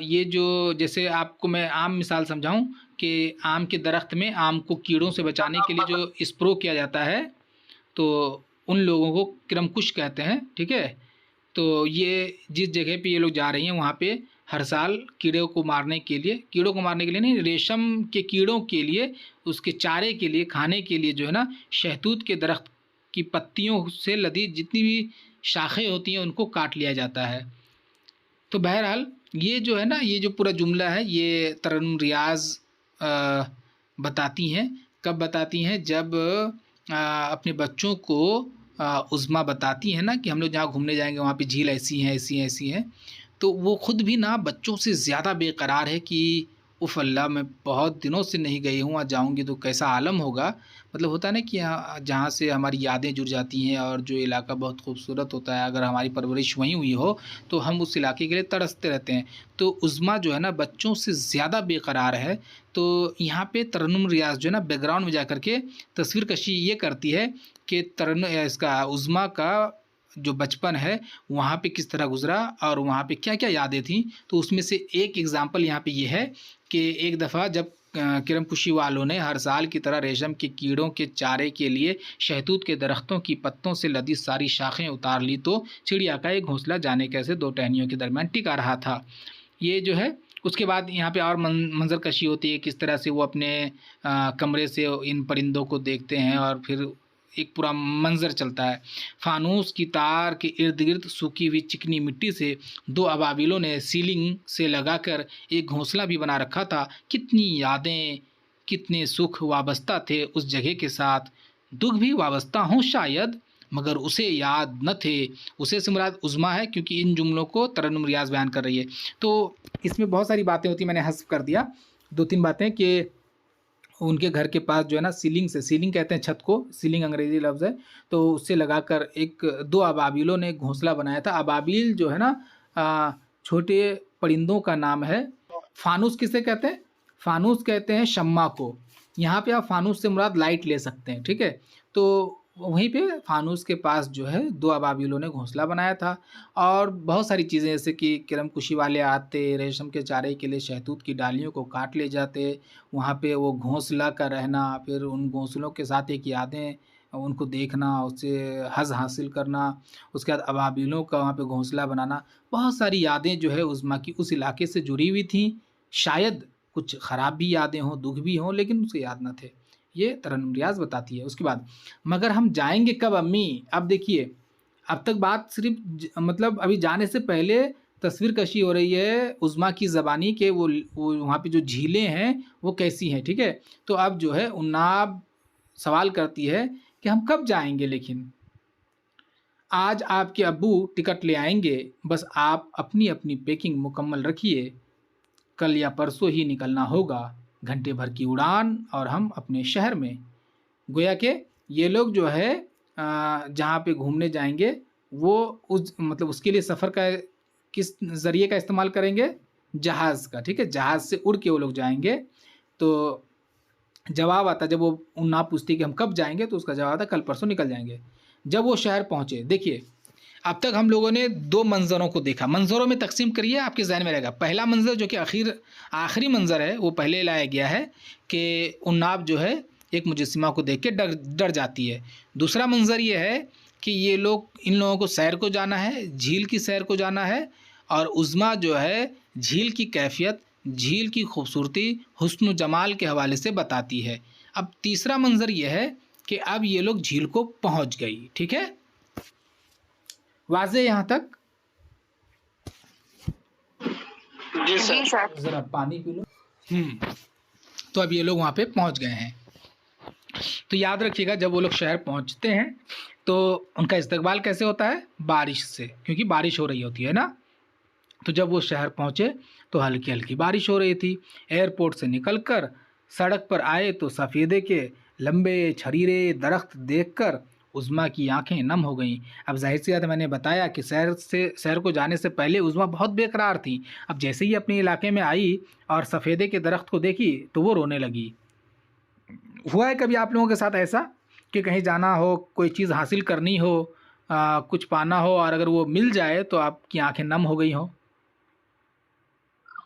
ये जो, जैसे आपको मैं आम मिसाल समझाऊं कि आम के दरख्त में आम को कीड़ों से बचाने के लिए जो स्प्रो किया जाता है, तो उन लोगों को किरमकुश कहते हैं। ठीक है, तो ये जिस जगह पे ये लोग जा रही हैं वहाँ पे हर साल कीड़ों को मारने के लिए, कीड़ों को मारने के लिए नहीं, रेशम के कीड़ों के लिए, उसके चारे के लिए, खाने के लिए जो है ना, शहतूत के दरख्त की पत्तियों से लदी जितनी भी शाखें होती हैं उनको काट लिया जाता है। तो बहरहाल ये जो है ना, ये जो पूरा जुमला है ये तरन्नुम रियाज़ बताती हैं। कब बताती हैं? जब अपने बच्चों को उज़्मा बताती हैं ना कि हम लोग जहाँ घूमने जाएंगे वहाँ पे झील ऐसी हैं, ऐसी हैं, ऐसी हैं। तो वो ख़ुद भी ना बच्चों से ज़्यादा बेकरार है कि उफ़ अल्लाह, मैं बहुत दिनों से नहीं गई हूँ, आज जाऊँगी तो कैसा आलम होगा। मतलब होता है ना कि जहाँ से हमारी यादें जुड़ जाती हैं और जो इलाका बहुत खूबसूरत होता है, अगर हमारी परवरिश वहीं हुई हो तो हम उस इलाके के लिए तरसते रहते हैं। तो उज़्मा जो है ना बच्चों से ज़्यादा बेकरार है। तो यहाँ पे तरन्नुम रियाज़ जो है ना बैकग्राउंड में जा कर के तस्वीर कशी ये करती है कि इसका उज़्मा का जो बचपन है वहाँ पे किस तरह गुज़रा और वहाँ पे क्या क्या यादें थीं। तो उसमें से एक एग्ज़ाम्पल यहाँ पे ये है कि एक दफ़ा जब किरमकुशी वालों ने हर साल की तरह रेशम के कीड़ों के चारे के लिए शहतूत के दरख्तों की पत्तों से लदी सारी शाखें उतार ली, तो चिड़िया का एक घोंसला जाने कैसे दो टहनियों के दरमियान टिका रहा था। ये जो है, उसके बाद यहाँ पे और मंजर कशी होती है, किस तरह से वो अपने कमरे से इन परिंदों को देखते हैं और फिर एक पूरा मंजर चलता है। फानूस की तार के इर्द गिर्द सूखी हुई चिकनी मिट्टी से दो अबाबिलों ने सीलिंग से लगाकर एक घोंसला भी बना रखा था। कितनी यादें, कितने सुख वाबस्ता थे उस जगह के साथ, दुख भी वाबस्ता हों शायद, मगर उसे याद न थे। उसे से मुराद उज़्मा है, क्योंकि इन जुमलों को तरन्नुम रियाज़ बयान कर रही है। तो इसमें बहुत सारी बातें होती, मैंने हज़्फ़ कर दिया 2-3 बातें कि उनके घर के पास जो है ना सीलिंग से, सीलिंग कहते हैं छत को, सीलिंग अंग्रेज़ी लफ्ज़ है, तो उससे लगाकर एक 2 अबाबिलों ने घोंसला बनाया था। अबाबिल जो है ना छोटे परिंदों का नाम है। फ़ानूस किसे कहते हैं? फ़ानूस कहते हैं शम्मा को। यहाँ पे आप फ़ानूस से मुराद लाइट ले सकते हैं। ठीक है, तो वहीं पे फ़ानूस के पास जो है 2 अबाबिलों ने घोंसला बनाया था। और बहुत सारी चीज़ें, जैसे कि किरमकुशी वाले आते, रेशम के चारे के लिए शहतूत की डालियों को काट ले जाते, वहाँ पे वो घोंसला का रहना, फिर उन घोंसलों के साथ एक यादें, उनको देखना, उससे हज़ हासिल करना, उसके बाद अबाबिलों का वहाँ पे घोंसला बनाना। बहुत सारी यादें जो है उज़्मा की उस इलाके से जुड़ी हुई थीं। शायद कुछ ख़राब भी यादें हों, दुःख भी हों, लेकिन उसे याद न थे। ये तरन्नुम रियाज़ बताती है। उसके बाद, मगर हम जाएंगे कब अम्मी? अब देखिए, अब तक बात सिर्फ मतलब अभी जाने से पहले तस्वीर कशी हो रही है उज़्मा की ज़बानी के, वो वहाँ पे जो झीलें हैं वो कैसी हैं। ठीक है, तो अब जो है उन्नाब सवाल करती है कि हम कब जाएंगे? लेकिन आज आपके अब्बू टिकट ले आएंगे, बस आप अपनी अपनी पैकिंग मुकम्मल रखिए, कल या परसों ही निकलना होगा, घंटे भर की उड़ान और हम अपने शहर में। गोया के ये लोग जो है जहाँ पे घूमने जाएंगे वो उस मतलब उसके लिए सफ़र का किस ज़रिए का इस्तेमाल करेंगे? जहाज़ का। ठीक है, जहाज़ से उड़ के वो लोग जाएंगे। तो जवाब आता, जब वो उन्नाव पूछती कि हम कब जाएंगे, तो उसका जवाब आता कल परसों निकल जाएंगे। जब वो शहर पहुँचे, देखिए अब तक हम लोगों ने 2 मंज़रों को देखा। मंज़रों में तकसीम करिए, आपके ज़हन में रहेगा। पहला मंज़र जो कि आखिरी मंज़र है, वो पहले लाया गया है कि उन्नाव जो है एक मुजस्सिमा को देख के डर जाती है। दूसरा मंज़र ये है कि ये लोग, इन लोगों को सैर को जाना है, झील की सैर को जाना है, और उज़्मा जो है झील की कैफ़ियत झील की खूबसूरती हुस्न जमाल के हवाले से बताती है। अब तीसरा मंजर यह है कि अब ये लोग झील को पहुंच गई। ठीक है, वाज़े यहाँ तक? जी सर। जरा पानी पी लो। तो अब ये लोग वहाँ पे पहुँच गए हैं। तो याद रखिएगा, जब वो लोग शहर पहुँचते हैं तो उनका इस्तकबाल कैसे होता है? बारिश से, क्योंकि बारिश हो रही होती है ना। तो जब वो शहर पहुँचे तो हल्की हल्की बारिश हो रही थी। एयरपोर्ट से निकलकर सड़क पर आए तो सफ़ेदे के लंबे छरीरे दरख्त देखकर उज़्मा की आंखें नम हो गईं। अब जाहिर सी बात है, मैंने बताया कि शहर को जाने से पहले उज़्मा बहुत बेकरार थी। अब जैसे ही अपने इलाके में आई और सफ़ेदे के दरख्त को देखी तो वो रोने लगी। हुआ है कभी आप लोगों के साथ ऐसा कि कहीं जाना हो, कोई चीज़ हासिल करनी हो, कुछ पाना हो, और अगर वो मिल जाए तो आपकी आंखें नम हो गई हों?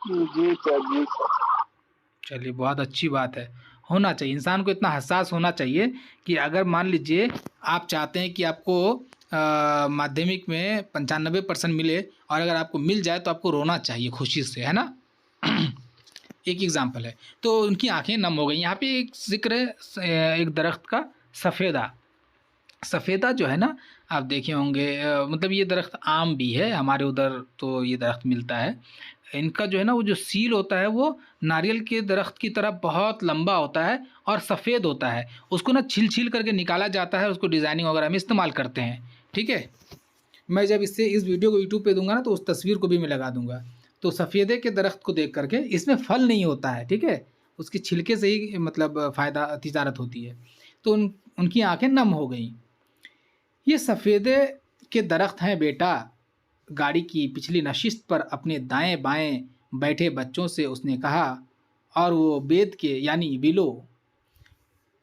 जी सर, जी सर। चलिए, बहुत अच्छी बात है। होना चाहिए, इंसान को इतना हसास होना चाहिए कि अगर मान लीजिए आप चाहते हैं कि आपको माध्यमिक में 95% मिले और अगर आपको मिल जाए तो आपको रोना चाहिए खुशी से, है ना? एक एग्जाम्पल है। तो उनकी आंखें नम हो गई। यहाँ पे एक जिक्र है एक दरख्त का, सफ़ेदा। सफ़ेदा जो है ना, आप देखे होंगे, मतलब ये दरख्त आम भी है, हमारे उधर तो ये दरख्त मिलता है। इनका जो है ना, वो जो सील होता है वो नारियल के दरख्त की तरह बहुत लंबा होता है और सफ़ेद होता है। उसको ना छील छील करके निकाला जाता है, उसको डिज़ाइनिंग वगैरह में इस्तेमाल करते हैं। ठीक है, मैं जब इस वीडियो को यूट्यूब पे दूंगा ना तो उस तस्वीर को भी मैं लगा दूंगा। तो सफ़ेदे के दरख्त को देख करके, इसमें फल नहीं होता है, ठीक है, उसके छिलके से ही मतलब फ़ायदा तिजारत होती है। तो उनकी आंखें नम हो गई। ये सफ़ेदे के दरख्त हैं बेटा। गाड़ी की पिछली नशिस्त पर अपने दाएं बाएं बैठे बच्चों से उसने कहा, और वो बेद के यानी बिलो।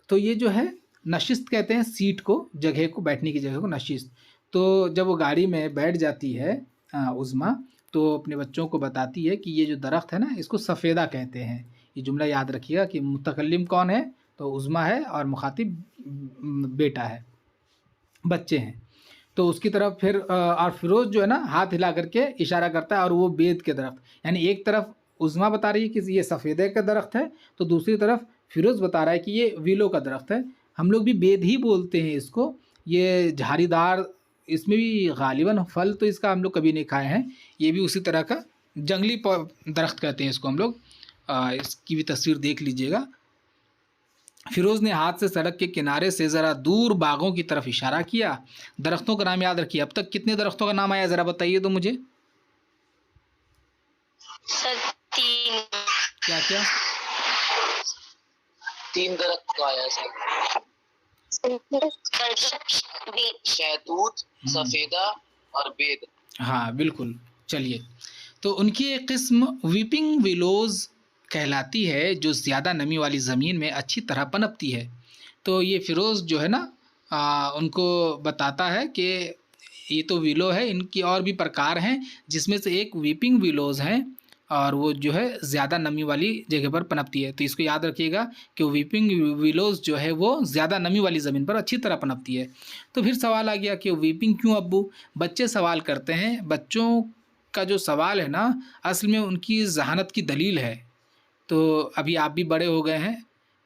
तो ये जो है नशिस्त कहते हैं सीट को, जगह को, बैठने की जगह को नशिस्त। तो जब वो गाड़ी में बैठ जाती है उज़्मा, तो अपने बच्चों को बताती है कि ये जो दरख्त है ना, इसको सफ़ेदा कहते हैं। ये जुमला याद रखिएगा कि मुतकल्लिम कौन है? तो उज़्मा है और मुखातिब बेटा है, बच्चे हैं। तो उसकी तरफ फिर और फिरोज़ जो है ना, हाथ हिला करके इशारा करता है, और वो बेद के दरख्त, यानी एक तरफ उज़्मा बता रही है कि ये सफ़ेदे का दरख्त है, तो दूसरी तरफ फिरोज़ बता रहा है कि ये विलो का दरख्त है। हम लोग भी बेद ही बोलते हैं इसको। ये झाड़ीदार, इसमें भी गालिबन फल तो इसका हम लोग कभी नहीं खाए हैं। ये भी उसी तरह का जंगली दरख्त कहते हैं इसको हम लोग। इसकी भी तस्वीर देख लीजिएगा। फिरोज़ ने हाथ से सड़क के किनारे से ज़रा दूर बागों की तरफ इशारा किया। दरख्तों का नाम याद रखिए। अब तक कितने दरख्तों का नाम आया, ज़रा बताइए तो मुझे। सर 3। क्या क्या? 3 दरख्त का आया सर। शहतूत, सफ़ेदा और बेद। हाँ बिल्कुल। चलिए, तो उनकी एक किस्म वीपिंग विलोज़ कहलाती है, जो ज़्यादा नमी वाली ज़मीन में अच्छी तरह पनपती है। तो ये फिरोज़ जो है ना, उनको बताता है कि ये तो विलो है, इनकी और भी प्रकार हैं, जिसमें से एक वीपिंग विलोज़ हैं, और वो जो है ज़्यादा नमी वाली जगह पर पनपती है। तो इसको याद रखिएगा कि वीपिंग विलोज़ जो है वो ज़्यादा नमी वाली ज़मीन पर अच्छी तरह पनपती है। तो फिर सवाल आ गया कि वीपिंग क्यों अब्बू? बच्चे सवाल करते हैं। बच्चों का जो सवाल है ना, असल में उनकी ज़हानत की दलील है। तो अभी आप भी बड़े हो गए हैं,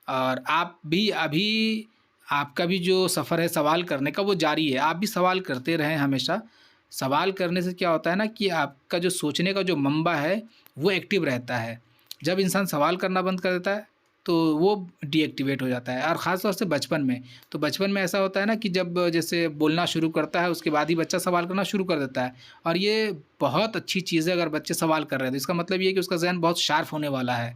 और आप भी अभी, आपका भी जो सफ़र है सवाल करने का वो जारी है। आप भी सवाल करते रहें हमेशा। सवाल करने से क्या होता है ना कि आपका जो सोचने का जो मंबा है वो एक्टिव रहता है। जब इंसान सवाल करना बंद कर देता है तो वो डीएक्टिवेट हो जाता है, और ख़ास तौर से बचपन में। तो बचपन में ऐसा होता है ना कि जब जैसे बोलना शुरू करता है उसके बाद ही बच्चा सवाल करना शुरू कर देता है, और ये बहुत अच्छी चीज़ है अगर बच्चे सवाल कर रहे हैं। तो इसका मतलब ये है कि उसका ज़हन बहुत शार्प होने वाला है।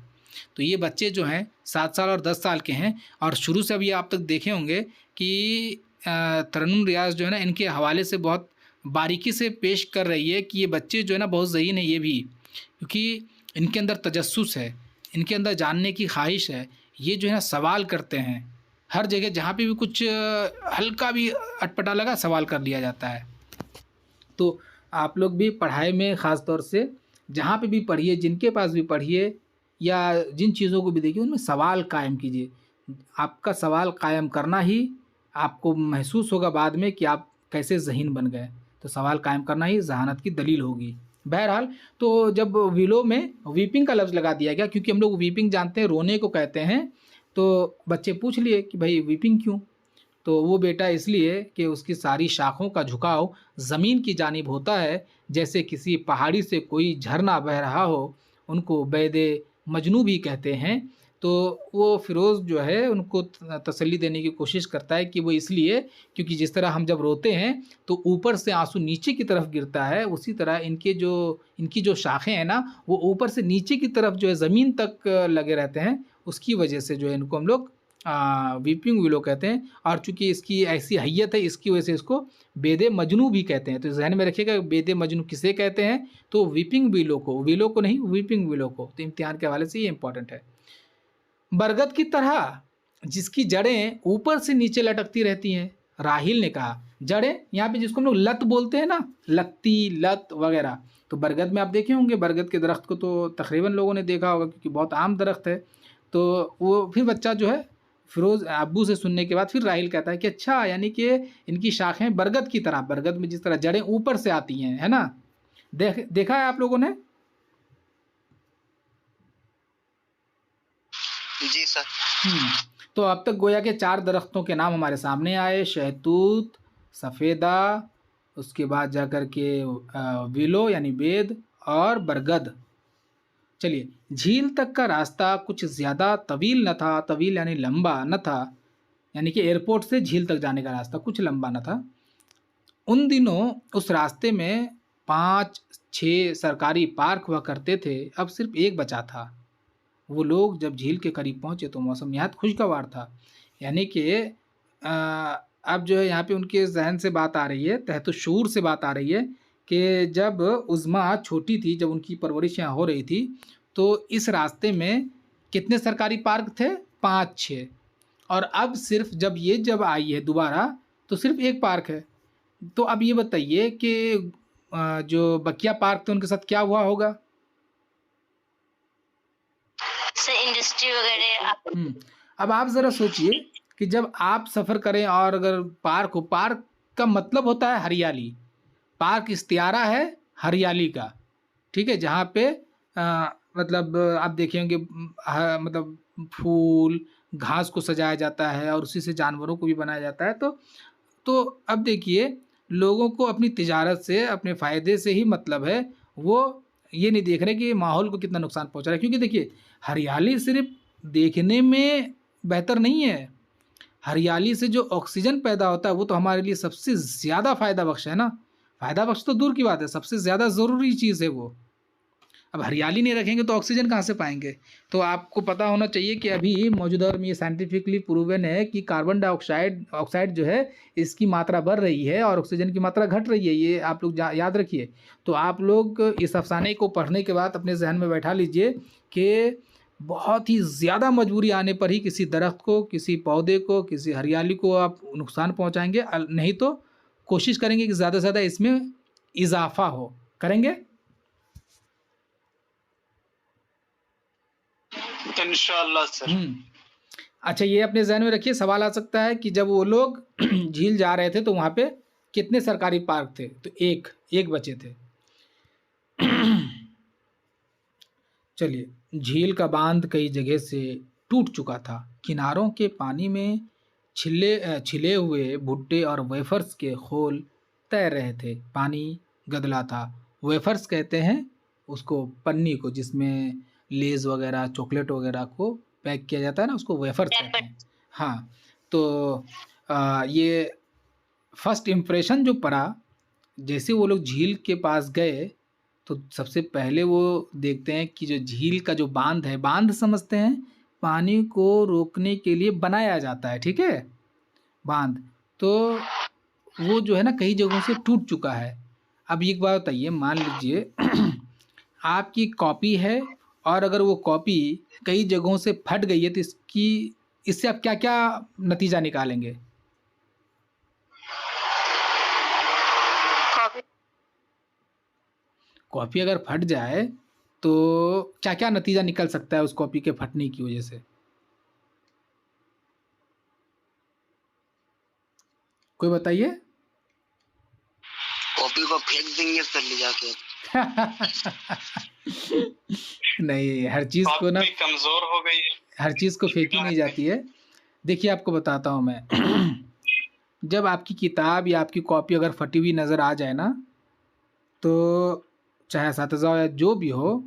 तो ये बच्चे जो हैं 7 साल और 10 साल के हैं, और शुरू से अभी आप तक देखे होंगे कि तरन्नुम रियाज़ जो है ना, इनके हवाले से बहुत बारीकी से पेश कर रही है कि ये बच्चे जो है ना बहुत ज़हीन है ये भी, क्योंकि इनके अंदर तजस्सुस है, इनके अंदर जानने की ख्वाहिश है। ये जो है ना सवाल करते हैं हर जगह, जहाँ पे भी कुछ हल्का भी अटपटा लगा सवाल कर लिया जाता है। तो आप लोग भी पढ़ाई में ख़ास तौर से जहाँ पे भी पढ़िए, जिनके पास भी पढ़िए, या जिन चीज़ों को भी देखिए, उनमें सवाल कायम कीजिए। आपका सवाल कायम करना ही आपको महसूस होगा बाद में कि आप कैसे ज़हीन बन गए। तो सवाल कायम करना ही ज़हानत की दलील होगी। बहरहाल, तो जब विलो में वीपिंग का लफ्ज़ लगा दिया गया, क्योंकि हम लोग वीपिंग जानते हैं रोने को कहते हैं, तो बच्चे पूछ लिए कि भाई वीपिंग क्यों? तो वो बेटा इसलिए कि उसकी सारी शाखों का झुकाव ज़मीन की जानिब होता है, जैसे किसी पहाड़ी से कोई झरना बह रहा हो। उनको बैदे मजनू भी कहते हैं। तो वो फ़िरोज़ जो है उनको तसल्ली देने की कोशिश करता है कि वो इसलिए, क्योंकि जिस तरह हम जब रोते हैं तो ऊपर से आंसू नीचे की तरफ गिरता है, उसी तरह इनकी जो शाखें हैं ना, वो ऊपर से नीचे की तरफ जो है ज़मीन तक लगे रहते हैं। उसकी वजह से जो है इनको हम लोग वीपिंग विलो कहते हैं। और चूँकि इसकी ऐसी हैयत है, इसकी वजह से इसको बेदे मजनू भी कहते हैं। तो ज़हन में रखिएगा, बेदे मजनू किसे कहते हैं? तो वीपिंग विलो को नहीं, वीपिंग विलो को। तो इम्तिहान के हवाले से ये इंपॉर्टेंट है। बरगद की तरह जिसकी जड़ें ऊपर से नीचे लटकती रहती हैं, राहिल ने कहा। जड़ें यहाँ पे जिसको हम लोग लत बोलते हैं ना, लत्ती, लत वगैरह, तो बरगद में आप देखे होंगे, बरगद के दरख्त को तो तकरीबन लोगों ने देखा होगा, क्योंकि बहुत आम दरख्त है। तो वो फिर बच्चा जो है फ़िरोज़ अब्बू से सुनने के बाद फिर राहिल कहता है कि अच्छा, यानी कि इनकी शाखें बरगद की तरह, बरगद में जिस तरह जड़ें ऊपर से आती हैं, है ना? देखा है आप लोगों ने? जी सर। तो अब तक गोया के 4 दरख्तों के नाम हमारे सामने आए, शहतूत, सफ़ेदा, उसके बाद जाकर के विलो यानी बेद और बरगद। चलिए, झील तक का रास्ता कुछ ज़्यादा तवील न था, तवील यानी लंबा न था, यानी कि एयरपोर्ट से झील तक जाने का रास्ता कुछ लंबा न था। उन दिनों उस रास्ते में 5-6 सरकारी पार्क हुआ करते थे, अब सिर्फ एक बचा था। वो लोग जब झील के करीब पहुँचे तो मौसम निहायत खुशगवार था। यानी कि अब जो है यहाँ पे उनके ज़हन से बात आ रही है, तहत शऊर से बात आ रही है कि जब उज़्मा छोटी थी, जब उनकी परवरिश यहाँ हो रही थी, तो इस रास्ते में कितने सरकारी पार्क थे? 5-6। और अब सिर्फ जब आई है दोबारा, तो सिर्फ एक पार्क है। तो अब ये बताइए कि जो बकिया पार्क थे उनके साथ क्या हुआ होगा? इंडस्ट्री वगैरह। अब आप ज़रा सोचिए कि जब आप सफ़र करें और अगर पार्क का मतलब होता है हरियाली। पार्क इस्तिआरा है हरियाली का, ठीक है? जहाँ पे मतलब आप देखे होंगे, मतलब फूल, घास को सजाया जाता है और उसी से जानवरों को भी बनाया जाता है। तो अब देखिए, लोगों को अपनी तिजारत से, अपने फ़ायदे से ही मतलब है। वो ये नहीं देख रहे कि माहौल को कितना नुकसान पहुँच रहा है। क्योंकि देखिए, हरियाली सिर्फ देखने में बेहतर नहीं है, हरियाली से जो ऑक्सीजन पैदा होता है वो तो हमारे लिए सबसे ज़्यादा फ़ायदा बख्श है ना। फ़ायदा बख्श तो दूर की बात है, सबसे ज़्यादा ज़रूरी चीज़ है वो। अब हरियाली नहीं रखेंगे तो ऑक्सीजन कहाँ से पाएंगे? तो आपको पता होना चाहिए कि अभी मौजूदा दौर में ये साइंटिफिकली प्रूवन है कि कार्बन डाइऑक्साइड जो है, इसकी मात्रा बढ़ रही है और ऑक्सीजन की मात्रा घट रही है। ये आप लोग याद रखिए। तो आप लोग इस अफसाने को पढ़ने के बाद अपने जहन में बैठा लीजिए कि बहुत ही ज़्यादा मजबूरी आने पर ही किसी दरख्त को, किसी पौधे को, किसी हरियाली को आप नुकसान पहुँचाएँगे। नहीं तो कोशिश करेंगे कि ज़्यादा से ज़्यादा इसमें इजाफ़ा हो। करेंगे? इंशाअल्लाह सर। अच्छा, ये अपने ज़हन में रखिए, सवाल आ सकता है कि जब वो लोग झील जा रहे थे तो वहाँ पे कितने सरकारी पार्क थे? तो एक बचे थे। चलिए, झील का बांध कई जगह से टूट चुका था। किनारों के पानी में छिले हुए भुट्टे और वेफर्स के खोल तैर रहे थे। पानी गदला था। वेफर्स कहते हैं उसको पन्नी को जिसमें लेज़ वगैरह, चॉकलेट वगैरह को पैक किया जाता है ना, उसको वेफर्स कहते हैं। हाँ, तो ये फर्स्ट इम्प्रेशन जो पड़ा, जैसे वो लोग झील के पास गए तो सबसे पहले वो देखते हैं कि जो झील का जो बांध है, बांध समझते हैं, पानी को रोकने के लिए बनाया जाता है, ठीक है? बांध, तो वो जो है ना कई जगहों से टूट चुका है। अब एक बात बताइए, मान लीजिए आपकी कॉपी है और अगर वो कॉपी कई जगहों से फट गई है तो इससे आप क्या-क्या नतीजा निकालेंगे? कॉपी अगर फट जाए तो क्या-क्या नतीजा निकल सकता है उस कॉपी के फटने की वजह से? कोई बताइए? कॉपी को फेंक देंगे सर ले जाके। नहीं, हर चीज़ को ना कॉपी कमजोर हो गई है। हर चीज़ को फेंकी नहीं जाती है। देखिए आपको बताता हूँ मैं जब आपकी किताब या आपकी कॉपी अगर फटी हुई नज़र आ जाए ना, तो चाहे असातिज़ा हो या जो भी हो,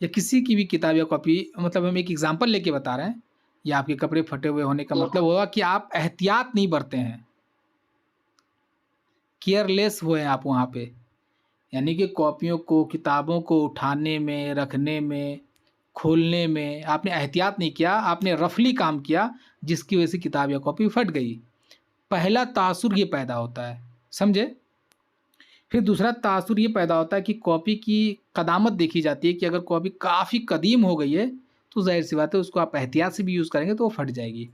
या किसी की भी किताब या कॉपी, मतलब हम एक एग्ज़ाम्पल लेके बता रहे हैं, या आपके कपड़े फटे हुए होने का मतलब हुआ कि आप एहतियात नहीं बरते हैं, केयरलेस हुए हैं आप वहाँ पे। यानी कि कॉपियों को, किताबों को उठाने में, रखने में, खोलने में आपने एहतियात नहीं किया, आपने रफली काम किया, जिसकी वजह से किताब या कॉपी फट गई। पहला तासुर ये पैदा होता है, समझे? फिर दूसरा तासुर ये पैदा होता है कि कॉपी की कदामत देखी जाती है कि अगर कॉपी काफ़ी कदीम हो गई है तो ज़ाहिर सी बात है उसको आप एहतियात से भी यूज़ करेंगे तो वो फट जाएगी।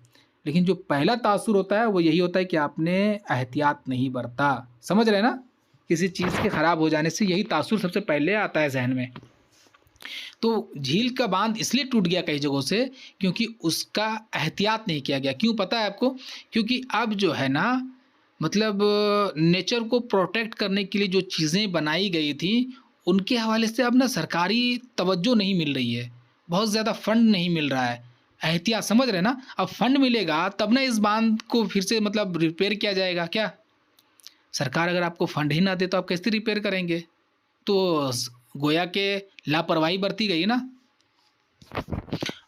लेकिन जो पहला तासुर होता है वो यही होता है कि आपने एहतियात नहीं बरता। समझ रहे हैं ना? किसी चीज़ के ख़राब हो जाने से यही तासुर सबसे पहले आता है जहन में। तो झील का बांध इसलिए टूट गया कई जगहों से क्योंकि उसका एहतियात नहीं किया गया। क्यों पता है आपको? क्योंकि अब जो है ना, मतलब नेचर को प्रोटेक्ट करने के लिए जो चीज़ें बनाई गई थी उनके हवाले से अब ना सरकारी तवज्जो नहीं मिल रही है, बहुत ज़्यादा फंड नहीं मिल रहा है। एहतियात, समझ रहे ना? अब फंड मिलेगा तब ना इस बांध को फिर से मतलब रिपेयर किया जाएगा। क्या सरकार अगर आपको फंड ही ना दे तो आप कैसे रिपेयर करेंगे? तो गोया के लापरवाही बरती गई ना,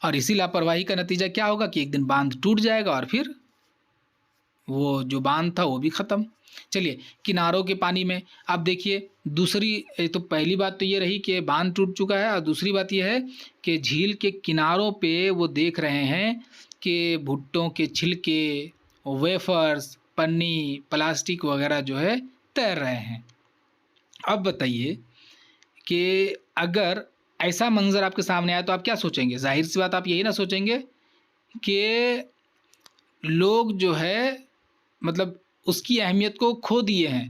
और इसी लापरवाही का नतीजा क्या होगा कि एक दिन बांध टूट जाएगा और फिर वो जो बांध था वो भी ख़त्म। चलिए, किनारों के पानी में आप देखिए, दूसरी तो पहली बात तो ये रही कि बांध टूट चुका है, और दूसरी बात ये है कि झील के किनारों पे वो देख रहे हैं कि भुट्टों के छिलके, वेफर्स, पन्नी, प्लास्टिक वगैरह जो है तैर रहे हैं। अब बताइए कि अगर ऐसा मंजर आपके सामने आया तो आप क्या सोचेंगे? जाहिर सी बात आप यही ना सोचेंगे कि लोग जो है मतलब उसकी अहमियत को खो दिए हैं।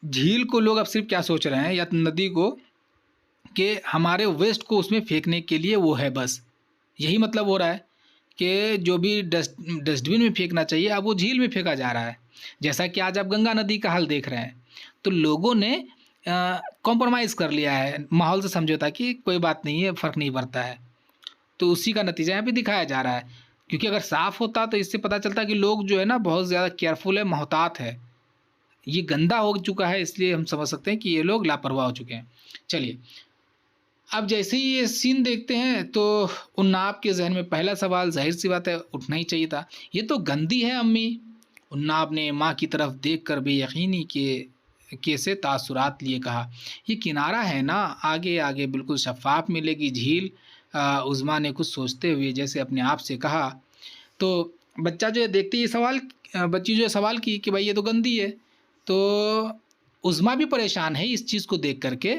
झील को लोग अब सिर्फ क्या सोच रहे हैं, या नदी को, कि हमारे वेस्ट को उसमें फेंकने के लिए वो है, बस यही मतलब हो रहा है कि जो भी डस्टबिन में फेंकना चाहिए अब वो झील में फेंका जा रहा है। जैसा कि आज आप गंगा नदी का हाल देख रहे हैं, तो लोगों ने कॉम्प्रोमाइज़ कर लिया है, माहौल से समझौता कि कोई बात नहीं है, फ़र्क नहीं पड़ता है। तो उसी का नतीजा यहाँ पे दिखाया जा रहा है। क्योंकि अगर साफ़ होता तो इससे पता चलता कि लोग जो है ना बहुत ज़्यादा केयरफुल है, मोहतात है। ये गंदा हो चुका है, इसलिए हम समझ सकते हैं कि ये लोग लापरवाह हो चुके हैं। चलिए, अब जैसे ही ये सीन देखते हैं तो उन्नाव के जहन में पहला सवाल ज़ाहिर सी बात है उठना ही चाहिए था, ये तो गंदी है अम्मी। उन्नाव ने माँ की तरफ देखकर बेयकीनी के से तासुरात लिए कहा, ये किनारा है ना, आगे आगे बिल्कुल शफाफ मिलेगी झील। उज़्मा ने कुछ सोचते हुए जैसे अपने आप से कहा। तो बच्चा जो है देखते ही सवाल बच्ची जो है सवाल की कि भाई ये तो गंदी है। तो उज़्मा भी परेशान है इस चीज़ को देख करके,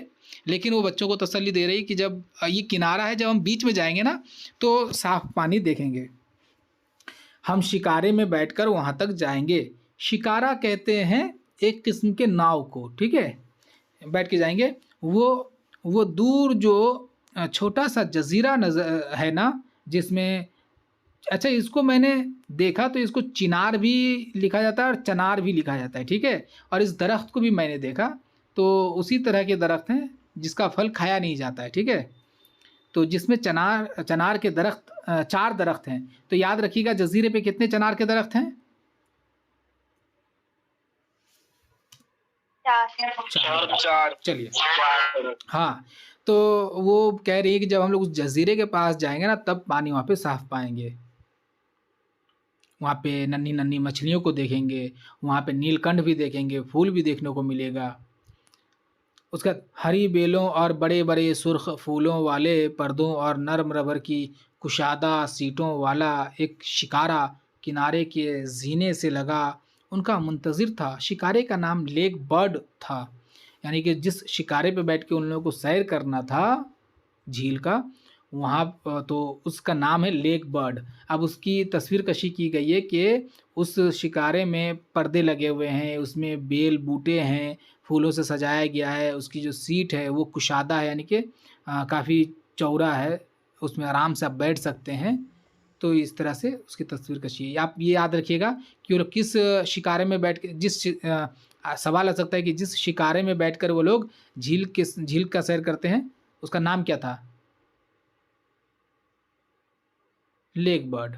लेकिन वो बच्चों को तसल्ली दे रही कि जब ये किनारा है, जब हम बीच में जाएंगे ना तो साफ पानी देखेंगे, हम शिकारे में बैठकर वहाँ तक जाएंगे। शिकारा कहते हैं एक किस्म के नाव को, ठीक है, बैठ के जाएंगे। वो दूर जो छोटा सा जजीरा नजर है ना, जिसमें, अच्छा इसको मैंने देखा तो इसको चिनार भी लिखा जाता है और चनार भी लिखा जाता है, ठीक है। और इस दरख्त को भी मैंने देखा, तो उसी तरह के दरख्त हैं जिसका फल खाया नहीं जाता है, ठीक है। तो जिसमें चनार के दरख्त 4 दरख्त हैं। तो याद रखिएगा जजीरे पे कितने चनार के दरख्त हैं? 4। चलिए, हाँ, तो वो कह रही है कि जब हम लोग उस जजीरे के पास जाएंगे ना तब पानी वहाँ पे साफ पाएंगे। वहाँ पे नन्ही नन्ही मछलियों को देखेंगे, वहाँ पे नीलकंठ भी देखेंगे, फूल भी देखने को मिलेगा। उसका हरी बेलों और बड़े बड़े सुर्ख फूलों वाले पर्दों और नरम रबर की कुशादा सीटों वाला एक शिकारा किनारे के जीने से लगा उनका मुंतज़िर था। शिकारे का नाम लेक बर्ड था, यानी कि जिस शिकारे पे बैठ के उन लोगों को सैर करना था झील का, वहाँ तो उसका नाम है लेक बर्ड। अब उसकी तस्वीर कशी की गई है कि उस शिकारे में पर्दे लगे हुए हैं, उसमें बेल बूटे हैं, फूलों से सजाया गया है, उसकी जो सीट है वो कुशादा है, यानी कि काफ़ी चौड़ा है, उसमें आराम से आप बैठ सकते हैं। तो इस तरह से उसकी तस्वीर कशी है। आप ये याद रखिएगा कि वो किस शिकारे में बैठ के, जिस सवाल आ सकता है कि जिस शिकारे में बैठकर वो लोग झील का सैर करते हैं उसका नाम क्या था? Lake bird.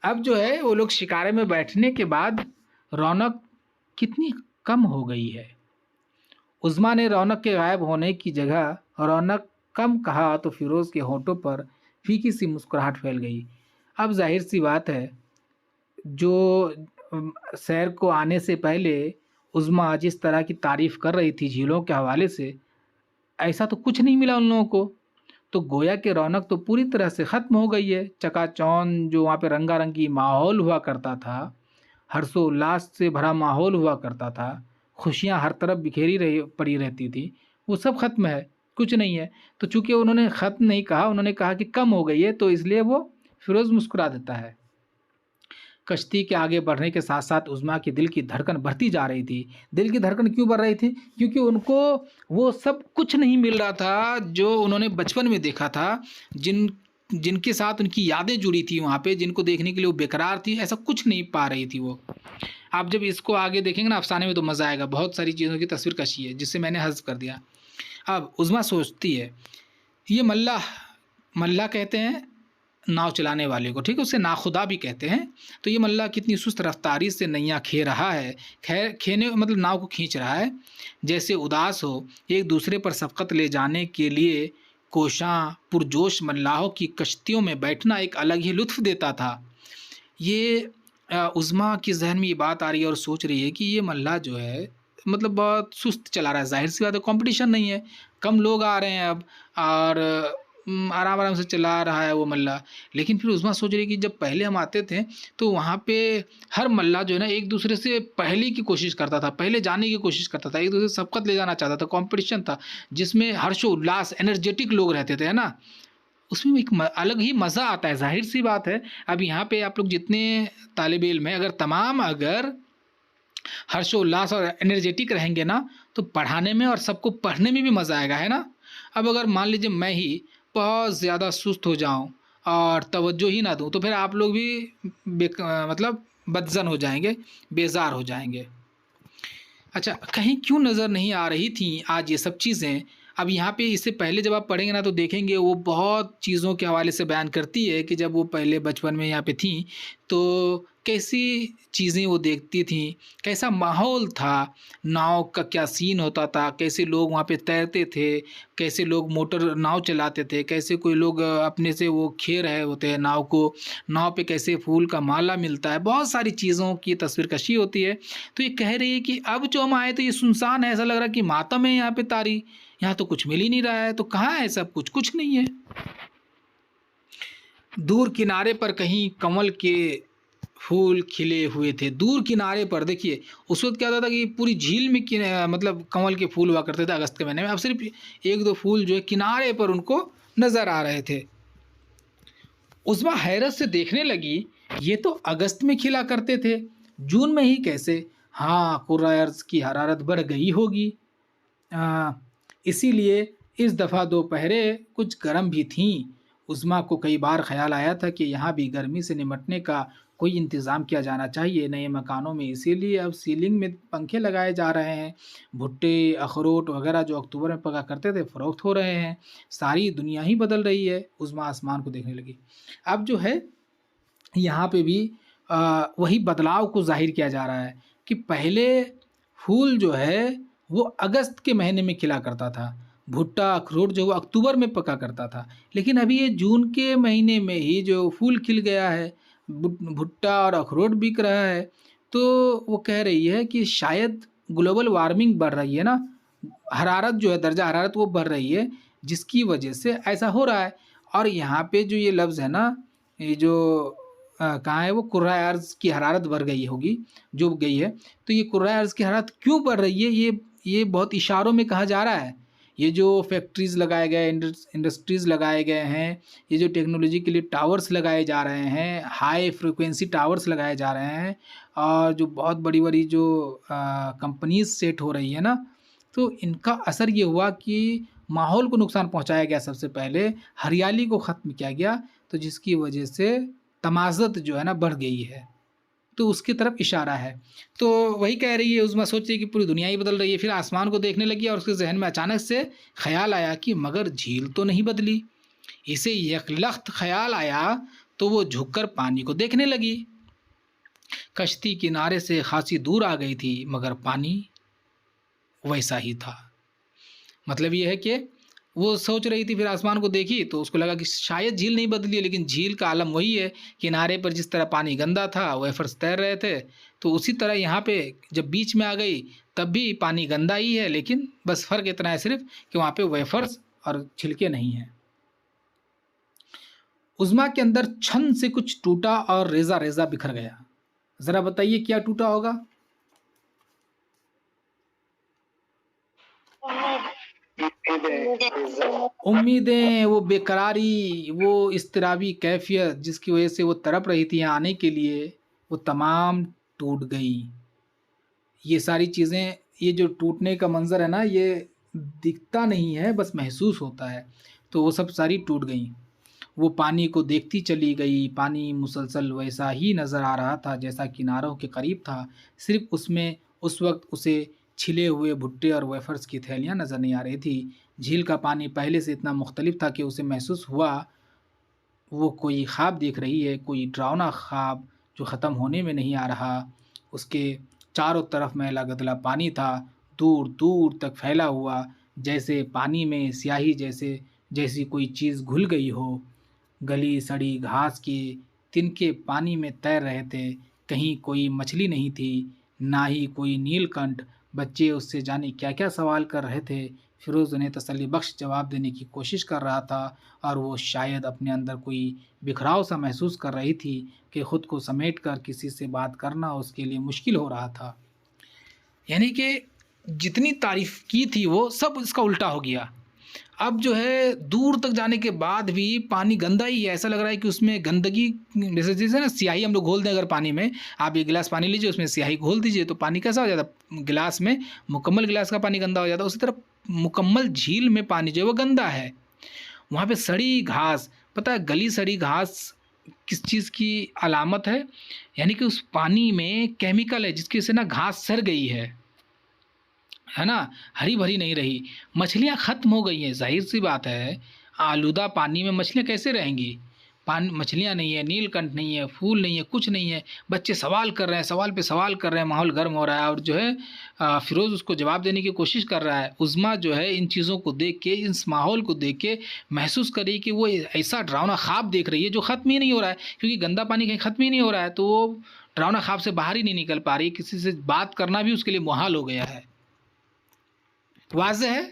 अब जो है वो लोग शिकारे में बैठने के बाद रौनक कितनी कम हो गई है। उज़्मा ने रौनक के गायब होने की जगह रौनक कम कहा तो फिरोज़ के होठों पर फीकी सी मुस्कुराहट फैल गई। अब जाहिर सी बात है, जो सैर को आने से पहले उज़्मा जिस तरह की तारीफ़ कर रही थी झीलों के हवाले से, ऐसा तो कुछ नहीं मिला उन लोगों को। तो गोया कि रौनक तो पूरी तरह से ख़त्म हो गई है। चकाचौंध जो वहाँ पे रंगारंगी माहौल हुआ करता था, हर्षोल्लास से भरा माहौल हुआ करता था, खुशियाँ हर तरफ बिखेरी पड़ी रहती थी, वो सब ख़त्म है, कुछ नहीं है। तो चूँकि उन्होंने ख़त्म नहीं कहा, उन्होंने कहा कि कम हो गई है, तो इसलिए वो फिरोज़ मुस्कुरा देता है। कश्ती के आगे बढ़ने के साथ साथ उज़्मा की दिल की धड़कन बढ़ती जा रही थी। दिल की धड़कन क्यों बढ़ रही थी? क्योंकि उनको वो सब कुछ नहीं मिल रहा था जो उन्होंने बचपन में देखा था, जिनके साथ उनकी यादें जुड़ी थी वहाँ पे, जिनको देखने के लिए वो बेकरार थी, ऐसा कुछ नहीं पा रही थी वो। आप जब इसको आगे देखेंगे ना अफ़साने में तो मज़ा आएगा। बहुत सारी चीज़ों की तस्वीर कशी है जिससे मैंने हज़्फ़ कर दिया। अब उज़्मा सोचती है, ये मल्लाह कहते हैं नाव चलाने वाले को, ठीक है, उसे नाखुदा भी कहते हैं। तो ये मल्लाह कितनी सुस्त रफ्तारी से नैया खे रहा है, खेने मतलब नाव को खींच रहा है, जैसे उदास हो। एक दूसरे पर शफ़क़त ले जाने के लिए कोशां पुरजोश मल्लाहों की कश्तियों में बैठना एक अलग ही लुत्फ़ देता था। ये उज़्मा के ज़हन में ये बात आ रही है और सोच रही है कि ये मल्लाह जो है मतलब बहुत सुस्त चला रहा है। ज़ाहिर सी बात है, कंपटीशन नहीं है, कम लोग आ रहे हैं अब, और आराम से चला रहा है वो मल्लाह। लेकिन फिर उज़्मा सोच रही है कि जब पहले हम आते थे तो वहाँ पे हर मल्लाह जो है ना एक दूसरे से पहले की कोशिश करता था, पहले जाने की कोशिश करता था, एक दूसरे से सबकत ले जाना चाहता था। कंपटीशन था जिसमें हर्षोल्लास एनर्जेटिक लोग रहते थे, है ना, उसमें एक अलग ही मज़ा आता है। ज़ाहिर सी बात है, अब यहाँ पे आप लोग जितने तालिब इल्म हैं अगर हर्षोल्लास और एनर्जेटिक रहेंगे ना तो पढ़ाने में और सबको पढ़ने में भी मज़ा आएगा, है ना। अब अगर मान लीजिए मैं ही बहुत ज़्यादा सुस्त हो जाऊं और तवज्जो ही ना दूं तो फिर आप लोग भी मतलब बदज़न हो जाएंगे, बेजार हो जाएंगे। अच्छा, कहीं क्यों नज़र नहीं आ रही थी आज ये सब चीज़ें? अब यहाँ पे इससे पहले जब आप पढ़ेंगे ना तो देखेंगे वो बहुत चीज़ों के हवाले से बयान करती है कि जब वो पहले बचपन में यहाँ पे थी तो कैसी चीज़ें वो देखती थीं, कैसा माहौल था, नाव का क्या सीन होता था, कैसे लोग वहाँ पे तैरते थे, कैसे लोग मोटर नाव चलाते थे, कैसे कोई लोग अपने से वो खे रहे होते हैं नाव को, नाव पे कैसे फूल का माला मिलता है, बहुत सारी चीज़ों की तस्वीरकशी होती है। तो ये कह रही है कि अब जो हम आए तो ये सुनसान है, ऐसा लग रहा है कि मातम है यहाँ पे तारी, यहाँ तो कुछ मिल ही नहीं रहा है। तो कहाँ है सब कुछ? कुछ नहीं है। दूर किनारे पर कहीं कमल के फूल खिले हुए थे। दूर किनारे पर देखिए, उस वक्त क्या होता था कि पूरी झील में मतलब कमल के फूल हुआ करते थे अगस्त के महीने में। अब सिर्फ एक दो फूल जो है किनारे पर उनको नज़र आ रहे थे। उज़्मा हैरत से देखने लगी, ये तो अगस्त में खिला करते थे, जून में ही कैसे? हाँ, कुर्रा अर्ज़ की हरारत बढ़ गई होगी, इसीलिए इस दफ़ा दोपहरें कुछ गर्म भी थीं। उज़्मा को कई बार ख्याल आया था कि यहाँ भी गर्मी से निमटने का कोई इंतज़ाम किया जाना चाहिए नए मकानों में। इसीलिए अब सीलिंग में पंखे लगाए जा रहे हैं। भुट्टे, अखरोट वगैरह जो अक्टूबर में पका करते थे फ़रोख्त हो रहे हैं। सारी दुनिया ही बदल रही है। उज़्मा आसमान को देखने लगी। अब जो है यहाँ पे भी वही बदलाव को ज़ाहिर किया जा रहा है कि पहले फूल जो है वो अगस्त के महीने में खिला करता था, भुट्टा अखरोट जो वो अक्टूबर में पका करता था, लेकिन अभी ये जून के महीने में ही जो फूल खिल गया है, भुट्टा और अखरोट बिक रहा है। तो वो कह रही है कि शायद ग्लोबल वार्मिंग बढ़ रही है ना, हरारत जो है, दर्जा हरारत वो बढ़ रही है, जिसकी वजह से ऐसा हो रहा है। और यहाँ पे जो ये लफ्ज़ है ना, ये जो कहाँ है वो, कुर्रा अर्ज़ की हरारत बढ़ गई होगी, जो गई है। तो ये कुर्रा अर्ज़ की हरारत क्यों बढ़ रही है, ये बहुत इशारों में कहा जा रहा है। ये जो फैक्ट्रीज़ लगाए गए, इंडस्ट्रीज़ लगाए गए हैं, ये जो टेक्नोलॉजी के लिए टावर्स लगाए जा रहे हैं, हाई फ्रिक्वेंसी टावर्स लगाए जा रहे हैं, और जो बहुत बड़ी जो कंपनीज़ सेट हो रही है ना, तो इनका असर ये हुआ कि माहौल को नुकसान पहुंचाया गया। सबसे पहले हरियाली को ख़त्म किया गया, तो जिसकी वजह से तमाज़त जो है ना बढ़ गई है। तो उसकी तरफ इशारा है। तो वही कह रही है उज़्मा, सोच रही है कि पूरी दुनिया ही बदल रही है। फिर आसमान को देखने लगी और उसके जहन में अचानक से ख्याल आया कि मगर झील तो नहीं बदली। इसे यकलख्त ख्याल आया तो वो झुककर पानी को देखने लगी। कश्ती किनारे से खासी दूर आ गई थी मगर पानी वैसा ही था। मतलब ये है कि वो सोच रही थी, फिर आसमान को देखी तो उसको लगा कि शायद झील नहीं बदली है, लेकिन झील का आलम वही है। किनारे पर जिस तरह पानी गंदा था वेफर्स तैर रहे थे, तो उसी तरह यहाँ पे जब बीच में आ गई तब भी पानी गंदा ही है, लेकिन बस फ़र्क इतना है सिर्फ कि वहाँ पे वेफर्स और छिलके नहीं हैं। उज़्मा के अंदर छन से कुछ टूटा और रेजा रेजा बिखर गया। ज़रा बताइए क्या टूटा होगा? उम्मीदें, वो बेकरारी, वो इज़्तिराबी कैफ़ियत जिसकी वजह से वो तड़प रही थी यहाँ आने के लिए, वो तमाम टूट गई। ये सारी चीज़ें, ये जो टूटने का मंज़र है ना, ये दिखता नहीं है, बस महसूस होता है। तो वो सब सारी टूट गई। वो पानी को देखती चली गई। पानी मुसलसल वैसा ही नज़र आ रहा था जैसा किनारों के करीब था, सिर्फ उसमें उस वक्त उसे छिले हुए भुट्टे और वेफर्स की थैलियाँ नज़र नहीं आ रही थी। झील का पानी पहले से इतना मुख्तलिफ था कि उसे महसूस हुआ वो कोई ख्वाब देख रही है, कोई डरावना ख्वाब जो ख़त्म होने में नहीं आ रहा। उसके चारों तरफ मैला गदला पानी था, दूर दूर तक फैला हुआ, जैसे पानी में स्याही जैसी कोई चीज़ घुल गई हो। गली सड़ी घास के तिनके पानी में तैर रहे थे। कहीं कोई मछली नहीं थी, ना ही कोई नीलकंठ। बच्चे उससे जाने क्या क्या सवाल कर रहे थे। फ़िरोज़ उन्हें तसल्ली बख्श जवाब देने की कोशिश कर रहा था और वो शायद अपने अंदर कोई बिखराव सा महसूस कर रही थी कि ख़ुद को समेट कर किसी से बात करना उसके लिए मुश्किल हो रहा था। यानी कि जितनी तारीफ़ की थी वो सब इसका उल्टा हो गया। अब जो है दूर तक जाने के बाद भी पानी गंदा ही है। ऐसा लग रहा है कि उसमें गंदगी, जैसे ना स्याही हम लोग घोल दें अगर पानी में, आप एक गिलास पानी लीजिए उसमें स्याही घोल दीजिए तो पानी कैसा हो जाता है, गिलास में मुकम्मल गिलास का पानी गंदा हो जाता है। उसी तरह मुकम्मल झील में पानी जो है वो गंदा है। वहाँ पे सड़ी घास, पता है गली सड़ी घास किस चीज़ की अलामत है? यानी कि उस पानी में केमिकल है जिसकी वजह से ना घास सड़ गई है ना, हरी भरी नहीं रही। मछलियाँ ख़त्म हो गई हैं, जाहिर सी बात है। आलूदा पानी में मछलियाँ कैसे रहेंगी? मछलियाँ नहीं है, नीलकंठ नहीं है, फूल नहीं है, कुछ नहीं है। बच्चे सवाल कर रहे हैं, सवाल पे सवाल कर रहे हैं, माहौल गर्म हो रहा है और जो है फ़िरोज़ उसको जवाब देने की कोशिश कर रहा है। उज़्मा जो है इन चीज़ों को देख के, इस माहौल को देख के महसूस कर रही है कि वो ऐसा डरावना ख्वाब देख रही है जो ख़त्म ही नहीं हो रहा है, क्योंकि गंदा पानी कहीं ख़त्म ही नहीं हो रहा है। तो वो डरावना ख्वाब से बाहर ही नहीं निकल पा रही। किसी से बात करना भी उसके लिए मुहाल हो गया है। वाज़ेह है?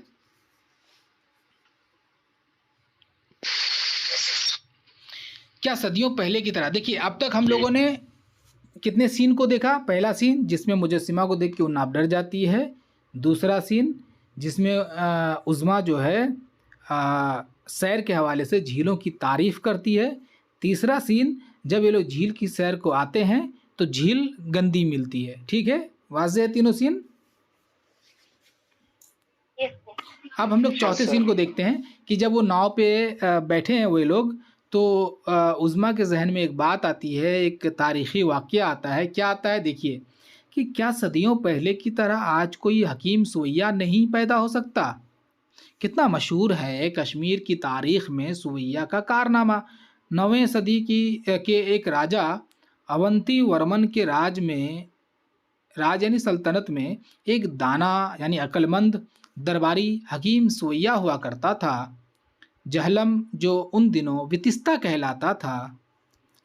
क्या सदियों पहले की तरह? देखिए अब तक हम लोगों ने कितने सीन को देखा। पहला सीन जिसमें मुजस्सिमा को देख के उन्नाब डर जाती है। दूसरा सीन जिसमें उज़्मा जो है सैर के हवाले से झीलों की तारीफ़ करती है। तीसरा सीन जब ये लोग झील की सैर को आते हैं तो झील गंदी मिलती है। ठीक है, वाज़ेह है तीनों सीन। अब हम लोग चौथे सीन को देखते हैं कि जब वो नाव पे बैठे हैं वो लोग, तो उज़्मा के जहन में एक बात आती है, एक तारीख़ी वाक़या आता है। क्या आता है देखिए, कि क्या सदियों पहले की तरह आज कोई हकीम सुवैया नहीं पैदा हो सकता? कितना मशहूर है कश्मीर की तारीख़ में सुवैया का कारनामा। 9वीं सदी के एक राजा अवंती वर्मन के राज यानी सल्तनत में एक दाना यानी अक्लमंद दरबारी हकीम सुवैया हुआ करता था। जहलम जो उन दिनों वितिस्ता कहलाता था।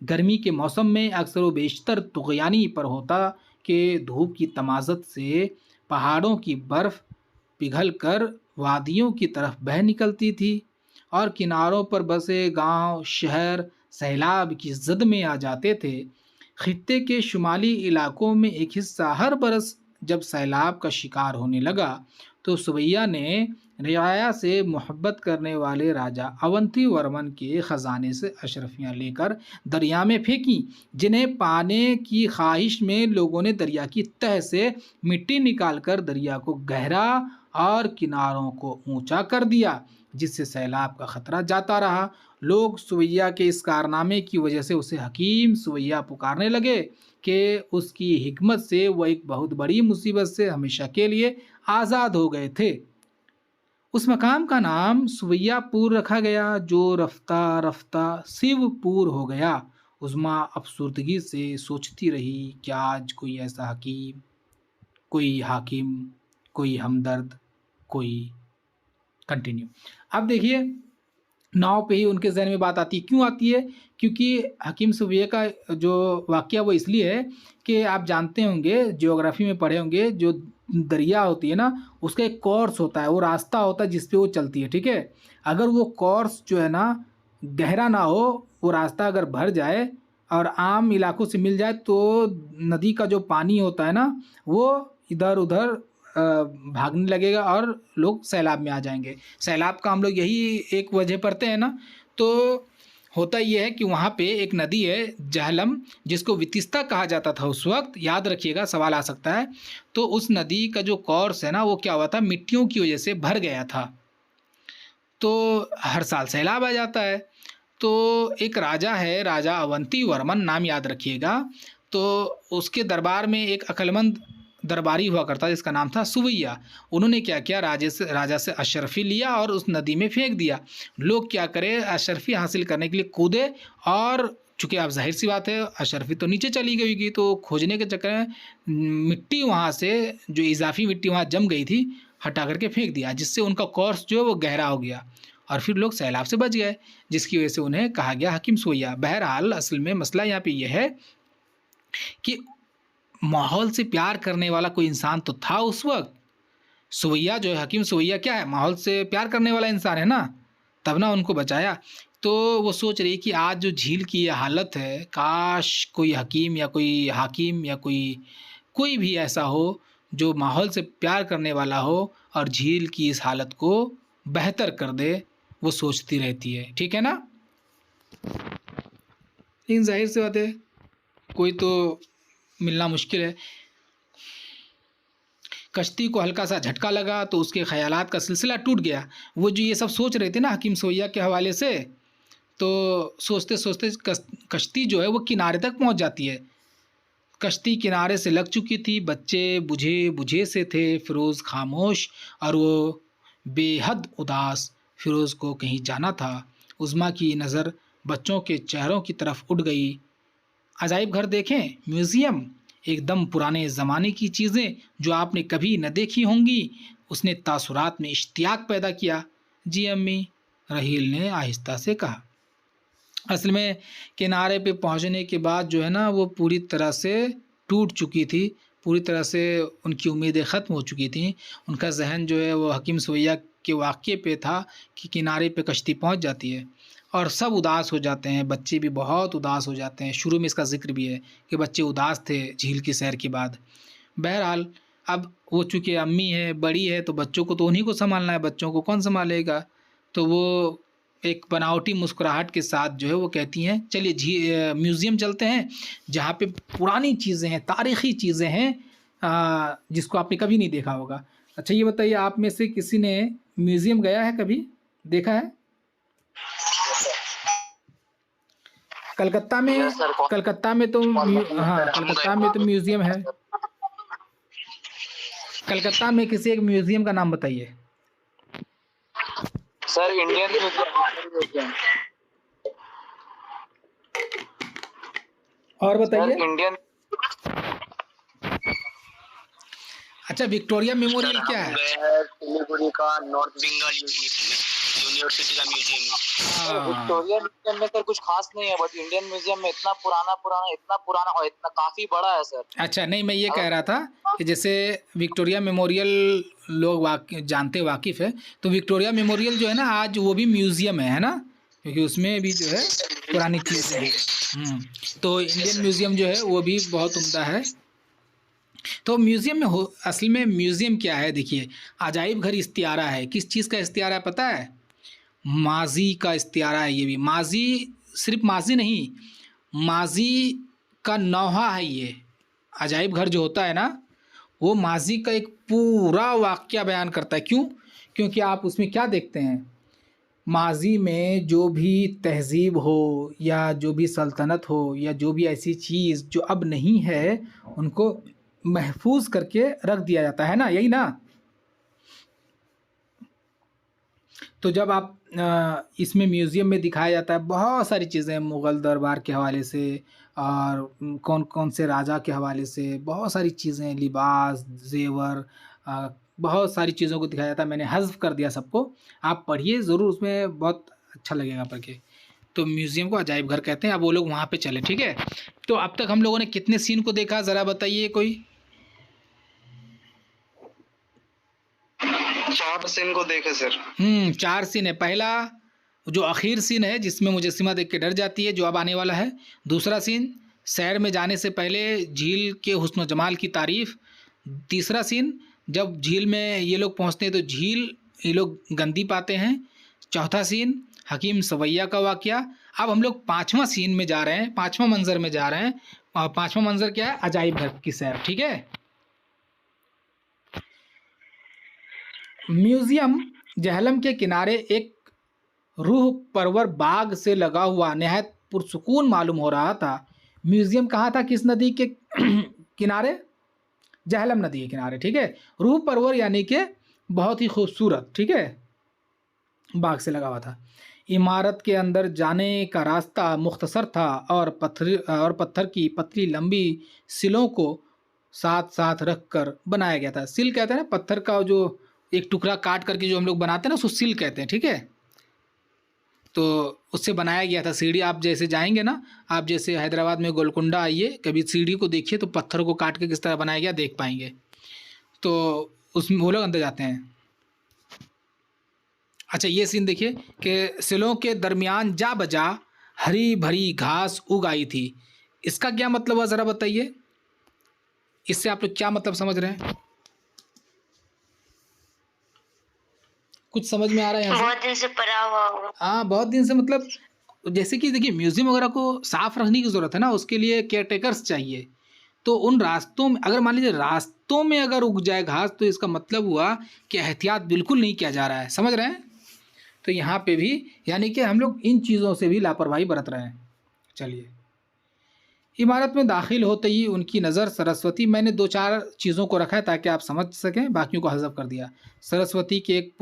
गर्मी के मौसम में अक्सर व बेशतर तुग़यानी पर होता कि धूप की तमाज़त से पहाड़ों की बर्फ़ पिघल कर वादियों की तरफ बह निकलती थी और किनारों पर बसे गांव शहर सैलाब की ज़द में आ जाते थे। खित्ते के शुमाली इलाकों में एक हिस्सा हर बरस जब सैलाब का शिकार होने लगा तो सुवैया ने रियाया से मोहब्बत करने वाले राजा अवंती वर्मन के ख़जाने से अशरफियाँ लेकर दरिया में फेंकी, जिन्हें पाने की ख्वाहिश में लोगों ने दरिया की तह से मिट्टी निकालकर दरिया को गहरा और किनारों को ऊंचा कर दिया। जिससे सैलाब का खतरा जाता रहा। लोग सुवैया के इस कारनामे की वजह से उसे हकीम सुवैया पुकारने लगे कि उसकी हिकमत से वह एक बहुत बड़ी मुसीबत से हमेशा के लिए आज़ाद हो गए थे। उस मकाम का नाम सुवैयापुर रखा गया, जो रफ्ता रफ्ता शिवपुर हो गया। उज़्मा अफसुर्दगी से सोचती रही, क्या आज कोई ऐसा हकीम, कोई हाकिम, कोई हमदर्द, कोई कंटिन्यू। अब देखिए नाव पे ही उनके ज़हन में बात आती है। क्यों आती है? क्योंकि हकीम सुवैया का जो वाक़या वो इसलिए है कि आप जानते होंगे, ज्योग्राफी में पढ़े होंगे, जो दरिया होती है ना, उसका एक कोर्स होता है, वो रास्ता होता है जिस पे वो चलती है, ठीक है। अगर वो कोर्स जो है ना गहरा ना हो, वो रास्ता अगर भर जाए और आम इलाकों से मिल जाए तो नदी का जो पानी होता है ना, वो इधर उधर भागने लगेगा और लोग सैलाब में आ जाएंगे। सैलाब का हम लोग यही एक वजह पढ़ते हैं ना। तो होता ये है कि वहाँ पे एक नदी है जहलम, जिसको वितिस्ता कहा जाता था उस वक्त, याद रखिएगा सवाल आ सकता है। तो उस नदी का जो कोर्स है ना, वो क्या हुआ था, मिट्टियों की वजह से भर गया था, तो हर साल सैलाब आ जाता है। तो एक राजा है, राजा अवंती वर्मन, नाम याद रखिएगा। तो उसके दरबार में एक अक्लमंद दरबारी हुआ करता जिसका नाम था सुवैया। उन्होंने क्या किया, राजा से अशरफी लिया और उस नदी में फेंक दिया। लोग क्या करें, अशरफी हासिल करने के लिए कूदे, और चूँकि आप जाहिर सी बात है अशरफी तो नीचे चली गई होगी, तो खोजने के चक्कर में मिट्टी वहाँ से, जो इजाफी मिट्टी वहाँ जम गई थी, हटा करके फेंक दिया, जिससे उनका कोर्स जो है वो गहरा हो गया और फिर लोग सैलाब से बच गए, जिसकी वजह से उन्हें कहा गया हकीम सुवैया। बहरहाल असल में मसला यहाँ पे यह है कि माहौल से प्यार करने वाला कोई इंसान तो था उस वक्त। सुवैया जो है, हकीम सुवैया क्या है, माहौल से प्यार करने वाला इंसान है ना, तब ना उनको बचाया। तो वो सोच रही कि आज जो झील की ये हालत है, काश कोई हकीम या कोई हाकिम या कोई भी ऐसा हो जो माहौल से प्यार करने वाला हो और झील की इस हालत को बेहतर कर दे। वो सोचती रहती है, ठीक है ना। लेकिन जाहिर सी बात है कोई तो मिलना मुश्किल है। कश्ती को हल्का सा झटका लगा तो उसके ख्यालात का सिलसिला टूट गया। वो जो ये सब सोच रहे थे ना हकीम सुवैया के हवाले से, तो सोचते सोचते कश्ती जो है वो किनारे तक पहुंच जाती है। कश्ती किनारे से लग चुकी थी, बच्चे बुझे से थे, फ़िरोज़ खामोश और वो बेहद उदास। फ़िरोज़ को कहीं जाना था। उज़्मा की नज़र बच्चों के चेहरों की तरफ उठ गई। अजाइब घर देखें, म्यूज़ियम, एकदम पुराने ज़माने की चीज़ें जो आपने कभी न देखी होंगी। उसने तासुरात में इश्तियाक पैदा किया। जी अम्मी, रहील ने आहिस्ता से कहा। असल में किनारे पे पहुंचने के बाद जो है ना वो पूरी तरह से टूट चुकी थी, पूरी तरह से उनकी उम्मीदें ख़त्म हो चुकी थी। उनका जहन जो है वो हकीम सुवैया के वाक़ये पे था कि किनारे पे कश्ती पहुंच जाती है और सब उदास हो जाते हैं, बच्चे भी बहुत उदास हो जाते हैं। शुरू में इसका ज़िक्र भी है कि बच्चे उदास थे झील की सैर के बाद। बहरहाल अब वो चूँकि अम्मी है, बड़ी है, तो बच्चों को तो उन्हीं को संभालना है, बच्चों को कौन संभालेगा। तो वो एक बनावटी मुस्कुराहट के साथ जो है वो कहती हैं, चलिए म्यूज़ियम चलते हैं जहाँ पे पुरानी चीज़ें हैं, तारीख़ी चीज़ें हैं, जिसको आपने कभी नहीं देखा होगा। अच्छा ये बताइए, आप में से किसी ने म्यूज़ियम गया है, कभी देखा है? कलकत्ता में तो कलकत्ता में तो म्यूज़ियम है। कलकत्ता में किसी एक म्यूज़ियम का नाम बताइए। Sir Indian museum. और बताइए। इंडियन। अच्छा, विक्टोरिया मेमोरियल क्या है? सिलीगुड़ी का नॉर्थ बंगाल यूनिवर्सिटी का म्यूजियम। विक्टोरिया म्यूजियम में सर कुछ खास नहीं है, बट इंडियन म्यूजियम में इतना पुराना और इतना काफी बड़ा है सर। अच्छा, नहीं मैं ये कह रहा था कि जैसे विक्टोरिया मेमोरियल लोग जानते वाकिफ़ है, तो विक्टोरिया मेमोरियल जो है ना आज वो भी म्यूजियम है ना, क्योंकि उसमें भी जो है पुरानी चीज़ें हैं। तो इंडियन म्यूजियम जो है वो भी बहुत उम्दा है। तो म्यूज़ियम में असल में म्यूज़ियम क्या है, देखिए अजाइब घर इस्तियारा है। किस चीज़ का इस्तियारा है पता है? माजी का इस्तियारा है। ये भी माजी, सिर्फ माजी नहीं, माजी का नौहा है। ये अजाइब घर जो होता है ना, वो माजी का एक पूरा वाक़या बयान करता है। क्यों? क्योंकि आप उसमें क्या देखते हैं माजी में जो भी तहज़ीब हो या जो भी सल्तनत हो या जो भी ऐसी चीज़ जो अब नहीं है, उनको महफूज करके रख दिया जाता है ना, यही ना। तो जब आप इसमें म्यूज़ियम में दिखाया जाता है बहुत सारी चीज़ें मुग़ल दरबार के हवाले से और कौन कौन से राजा के हवाले से बहुत सारी चीज़ें, लिबास, ज़ेवर, बहुत सारी चीज़ों को दिखाया जाता है। मैंने हज़्फ़ कर दिया सबको, आप पढ़िए ज़रूर, उसमें बहुत अच्छा लगेगा पढ़ के। तो म्यूज़ियम को अजायब घर कहते हैं। अब वो लोग वहाँ पे चले, ठीक है। तो अब तक हम लोगों ने कितने सीन को देखा, ज़रा बताइए कोई। 4 सीन को देखे सर। 4 सीन है। पहला जो आखिर सीन है जिसमें मुजस्सिमा देख के डर जाती है, जो अब आने वाला है। दूसरा सीन शहर में जाने से पहले झील के हुस्न जमाल की तारीफ़। तीसरा सीन जब झील में ये लोग पहुंचते हैं तो झील ये लोग गंदी पाते हैं। चौथा सीन हकीम सवैया का वाक़या। अब हम लोग 5वां सीन में जा रहे हैं, 5वां मंज़र में जा रहे हैं। और 5वां मंज़र क्या है? अजायब घर की सैर, ठीक है। म्यूज़ियम जहलम के किनारे एक रूह परवर बाग से लगा हुआ नहायत पुरसुकून मालूम हो रहा था। म्यूज़ियम कहाँ था, किस नदी के किनारे? जहलम नदी के किनारे, ठीक है। रूह परवर यानी कि बहुत ही खूबसूरत, ठीक है, बाग से लगा हुआ था। इमारत के अंदर जाने का रास्ता मुख्तसर था और पत्थर की पतली लंबी सिलों को साथ साथ रख कर बनाया गया था। सिल कहते हैं ना, पत्थर का जो एक टुकड़ा काट करके जो हम लोग बनाते हैं ना, उसको सिल कहते हैं, ठीक है। तो उससे बनाया गया था। सीढ़ी आप जैसे जाएंगे ना, आप जैसे हैदराबाद में गोलकुंडा आइए, कभी सीढ़ी को देखिए तो पत्थर को काट के किस तरह बनाया गया देख पाएंगे। तो उसमें वो लोग अंदर जाते हैं। अच्छा, ये सीन देखिए कि सिलों के दरमियान जा बजा हरी भरी घास उग आई थी। इसका क्या मतलब है, ज़रा बताइए। इससे आप लोग क्या मतलब समझ रहे हैं? कुछ समझ में आ रहा है यहाँ से? बहुत दिन से पड़ा हुआ होगा। हाँ, बहुत दिन से, मतलब जैसे कि देखिए म्यूज़ियम वगैरह को साफ़ रखने की ज़रूरत है ना, उसके लिए केयर टेकर्स चाहिए। तो उन रास्तों में अगर मान लीजिए रास्तों में अगर उग जाए घास, तो इसका मतलब हुआ कि एहतियात बिल्कुल नहीं किया जा रहा है, समझ रहे हैं। तो यहाँ पे भी यानी कि हम लोग इन चीज़ों से भी लापरवाही बरत रहे हैं। चलिए, इमारत में दाखिल होते ही उनकी नज़र सरस्वती, मैंने 2-4 चीज़ों को रखा है ताकि आप समझ सकें, बाकियों को हज़फ कर दिया। सरस्वती के एक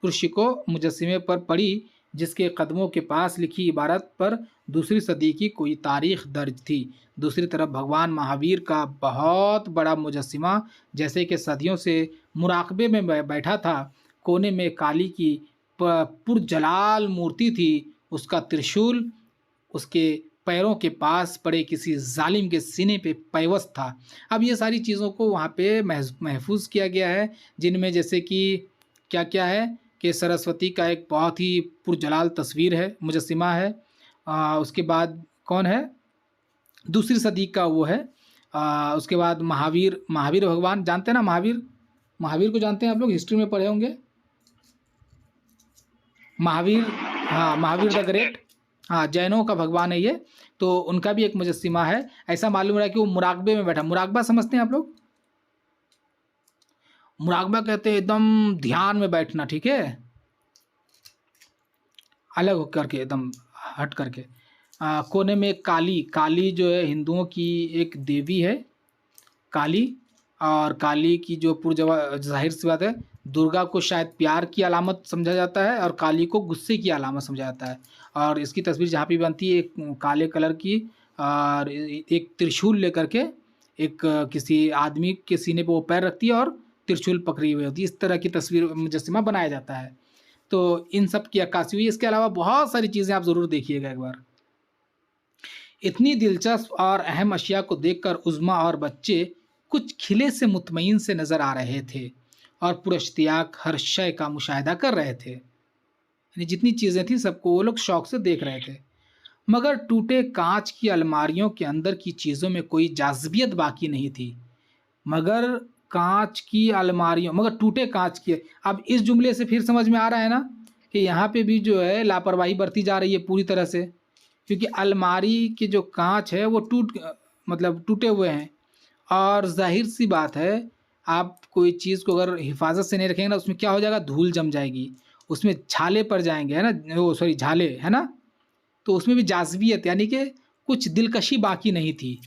पुरुषिको मुजस्सिमे पर पड़ी, जिसके कदमों के पास लिखी इबारत पर दूसरी सदी की कोई तारीख़ दर्ज थी। दूसरी तरफ भगवान महावीर का बहुत बड़ा मुजस्सिमा जैसे कि सदियों से मुराकबे में बैठा था। कोने में काली की पुरजलाल मूर्ति थी। उसका त्रिशूल उसके पैरों के पास पड़े किसी जालिम के सीने पे पैवस्त था। अब ये सारी चीज़ों को वहाँ पे महफूज किया गया है, जिनमें जैसे कि क्या क्या है कि सरस्वती का एक बहुत ही पुरजलाल तस्वीर है, मुजस्सिमा है। उसके बाद कौन है, दूसरी सदी का वो है। उसके बाद महावीर भगवान, जानते हैं ना महावीर को जानते हैं आप लोग, हिस्ट्री में पढ़े होंगे महावीर। हाँ, महावीर द ग्रेट, हाँ, जैनों का भगवान है ये। तो उनका भी एक मुजस्सिमा है। ऐसा मालूम हो रहा है कि वो मुराकबे में बैठा। मुराकबा समझते हैं आप लोग? मुराकबा कहते हैं एकदम ध्यान में बैठना, ठीक है, अलग होकर के, एकदम हट करके। कोने में एक काली जो है हिंदुओं की एक देवी है काली, और काली की जो जाहिर सी बात है, दुर्गा को शायद प्यार की अलामत समझा जाता है और काली को गुस्से की अलामत समझा जाता है। और इसकी तस्वीर जहाँ पे बनती है, एक काले कलर की और एक त्रिशूल लेकर के, एक किसी आदमी के सीने पे वो पैर रखती है और त्रिशूल पकड़ी हुई होती है। इस तरह की तस्वीर मुजस्सिमा बनाया जाता है। तो इन सब की अक्कासी हुई। इसके अलावा बहुत सारी चीज़ें आप ज़रूर देखिएगा एक बार। इतनी दिलचस्प और अहम अशिया को देखकर उज़्मा और बच्चे कुछ खिले से मुतमईन से नज़र आ रहे थे और पुरश्तियाक हर शय का मुशाहिदा कर रहे थे। यानी जितनी चीज़ें थी सबको वो लोग शौक़ से देख रहे थे। मगर टूटे कांच की अलमारियों के अंदर की चीज़ों में कोई जाज़बियत बाकी नहीं थी। मगर टूटे कांच की, अब इस जुमले से फिर समझ में आ रहा है ना कि यहाँ पे भी जो है लापरवाही बरती जा रही है पूरी तरह से, क्योंकि अलमारी के जो कांच है वो टूटे हुए हैं। और जाहिर सी बात है, आप कोई चीज़ को अगर हिफाजत से नहीं रखेंगे ना, उसमें क्या हो जाएगा, धूल जम जाएगी। उसमें छाले पर जाएंगे, है ना, वो सॉरी झाले, है ना, तो उसमें भी जाज़बियत यानी कि कुछ दिलकशी बाकी नहीं थी।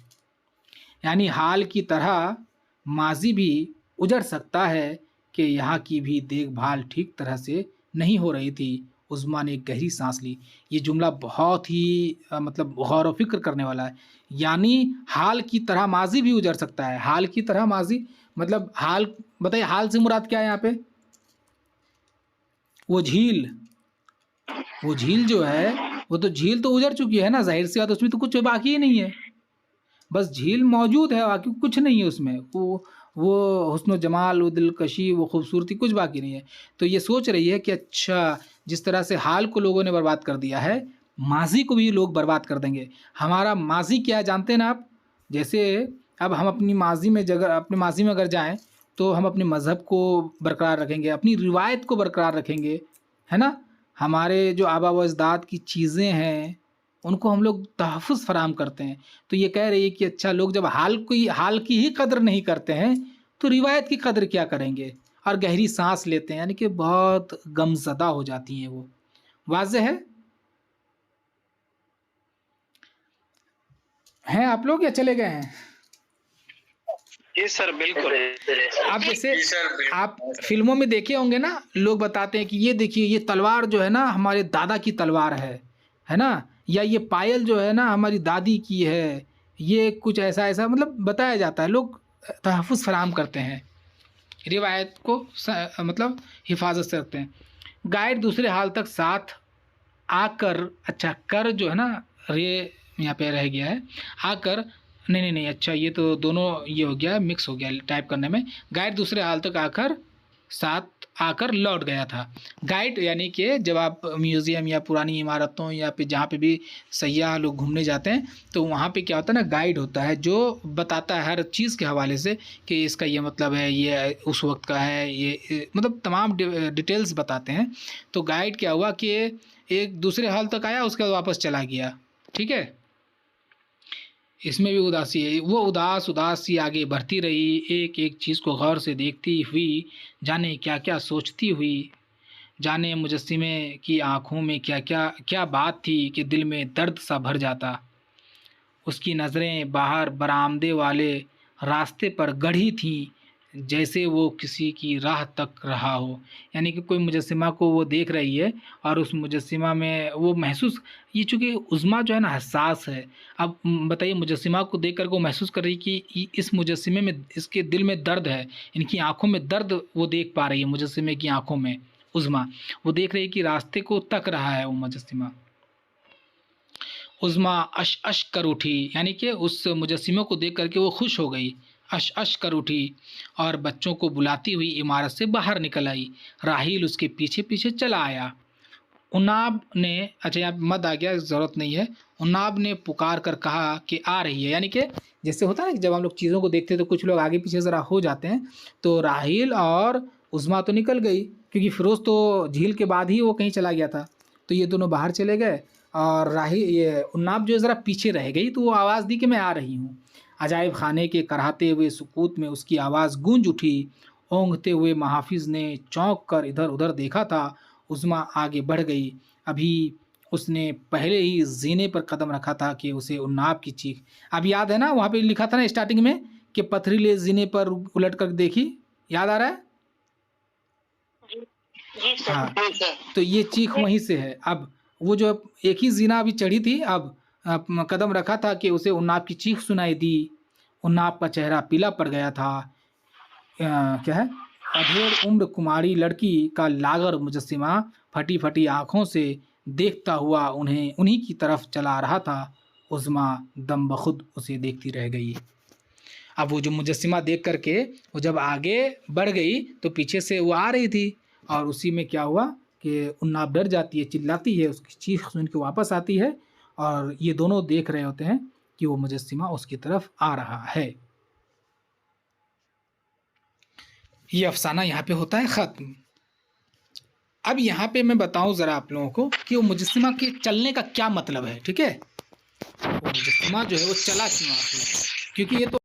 यानी हाल की तरह माजी भी उजड़ सकता है कि यहाँ की भी देखभाल ठीक तरह से नहीं हो रही थी। उज़्मा ने एक गहरी सांस ली। ये जुमला बहुत ही मतलब गौर व फिक्र करने वाला है। यानी हाल की तरह माजी भी उजड़ सकता है। हाल की तरह माजी मतलब हाल, बताइए हाल से मुराद क्या है यहाँ पे? वो झील, वो झील जो है वो तो झील तो उजड़ चुकी है ना, जाहिर सी बात, उसमें तो कुछ बाकी ही नहीं है, बस झील मौजूद है, बाकी कुछ नहीं है उसमें। वो हुस्न जमाल, वो दिलकशी, वो खूबसूरती कुछ बाकी नहीं है। तो ये सोच रही है कि अच्छा, जिस तरह से हाल को लोगों ने बर्बाद कर दिया है, माजी को भी लोग बर्बाद कर देंगे। हमारा माजी क्या है जानते हैं ना आप? जैसे अब हम अपनी माजी में जगह, अपने माजी में अगर जाएं तो हम अपने मज़हब को बरकरार रखेंगे, अपनी रिवायत को बरकरार रखेंगे, है ना। हमारे जो आबा व अजदाद की चीज़ें हैं उनको हम लोग तहफ़्फ़ुज़ फ़राहम करते हैं। तो ये कह रही है कि अच्छा, लोग जब हाल की ही कदर नहीं करते हैं तो रिवायत की कदर क्या करेंगे। और गहरी सांस लेते हैं, यानी कि बहुत गमज़दा हो जाती हैं वो। वाज़ेह हैं आप लोग या चले गए हैं? जी सर, बिल्कुल। आप जैसे आप फिल्मों में देखे होंगे ना, लोग बताते हैं कि ये देखिए, ये तलवार जो है ना हमारे दादा की तलवार है ना, या ये पायल जो है ना हमारी दादी की है, ये कुछ ऐसा ऐसा मतलब बताया जाता है। लोग तहफ़्फ़ुज़ फराहम करते हैं, रिवायत को मतलब हिफाजत से रखते हैं। गाइड दूसरे हाल तक साथ आकर, अच्छा कर जो है ना, रे यहाँ पे रह गया है, आकर, नहीं, अच्छा ये तो दोनों ये हो गया, मिक्स हो गया टाइप करने में। गाइड दूसरे हाल तक आकर साथ आकर लौट गया था। गाइड यानी कि जब आप म्यूज़ियम या पुरानी इमारतों या फिर जहाँ पे भी सयाह लोग घूमने जाते हैं तो वहाँ पे क्या होता है ना, गाइड होता है जो बताता है हर चीज़ के हवाले से कि इसका ये मतलब है, ये उस वक्त का है, ये मतलब तमाम डिटेल्स बताते हैं। तो गाइड क्या हुआ कि एक दूसरे हाल तक आया, उसके बाद वापस चला गया। ठीक है, इसमें भी उदासी है। वो उदास सी आगे बढ़ती रही, एक एक चीज़ को गौर से देखती हुई, जाने क्या क्या सोचती हुई, जाने मुजस्सिमे की आँखों में क्या क्या क्या बात थी कि दिल में दर्द सा भर जाता। उसकी नज़रें बाहर बरामदे वाले रास्ते पर गड़ी थीं, जैसे वो किसी की राह तक रहा हो। यानी कि कोई मुजस्सिमा को वो देख रही है और उस मुजस्सिमा में वो महसूस, ये चूँकि उज़्मा जो है ना हसास है। अब बताइए, मुजस्सिमा को देख कर वो महसूस कर रही कि इस मुजस्सिमे में, इसके दिल में दर्द है, इनकी आँखों में दर्द वो देख पा रही है। मुजस्सिमे की आँखों में उज़्मा वो देख रही है कि रास्ते को तक रहा है वो मुजस्सिमा। उज़्मा अश अश कर उठी, यानी कि उस मुजस्सिमे को देख करके वो खुश हो गई, अश अश कर उठी और बच्चों को बुलाती हुई इमारत से बाहर निकल आई। राहील उसके पीछे पीछे चला आया। उन्नाब ने, अच्छा यहाँ मद आ गया, ज़रूरत नहीं है। उन्नाब ने पुकार कर कहा कि आ रही है। यानी कि जैसे होता है ना कि जब हम लोग चीज़ों को देखते हैं तो कुछ लोग आगे पीछे ज़रा हो जाते हैं। तो राहील और उज़्मा तो निकल गई, क्योंकि फ़िरोज़ तो झील के बाद ही वो कहीं चला गया था। तो ये दोनों बाहर चले गए और ये उन्नाब जो ज़रा पीछे रह गई। तो वो आवाज़ दी कि मैं आ रही हूँ। अजायब खाने के कराहते हुए सुकूत में उसकी आवाज़ गूंज उठी। ओंघते हुए महाफिज़ ने चौंक कर इधर उधर देखा था। उज़्मा आगे बढ़ गई। अभी उसने पहले ही ज़ीने पर कदम रखा था कि उसे उन्नाब की चीख, अब याद है ना, वहाँ पे लिखा था ना स्टार्टिंग में कि पथरीले ज़ीने पर उलट कर देखी, याद आ रहा है? जी सर। हाँ, तो ये चीख वहीं से है। अब वो जो एक ही ज़ीना अभी चढ़ी थी, अब कदम रखा था कि उसे उन्नाब की चीख सुनाई दी। उन्नाब का चेहरा पीला पड़ गया था। क्या है, अधेड़ उम्र कुमारी लड़की का लागर मुजस्सिमा फटी फटी आँखों से देखता हुआ उन्हीं की तरफ चला रहा था। उज़्मा दम बखुद उसे देखती रह गई। अब वो जो मुजस्सिमा देख करके वो जब आगे बढ़ गई तो पीछे से वो आ रही थी, और उसी में क्या हुआ कि उन्नाब डर जाती है, चिल्लाती है, उसकी चीख सुन के वापस आती है, और ये दोनों देख रहे होते हैं कि वो मुजस्सिमा उसकी तरफ आ रहा है। ये अफसाना यहाँ पे होता है ख़त्म। अब यहाँ पे मैं बताऊँ ज़रा आप लोगों को कि वो मुजस्सिमा के चलने का क्या मतलब है। ठीक है, वो मुजस्सिमा जो है वो चला क्यों आखिर, क्योंकि ये तो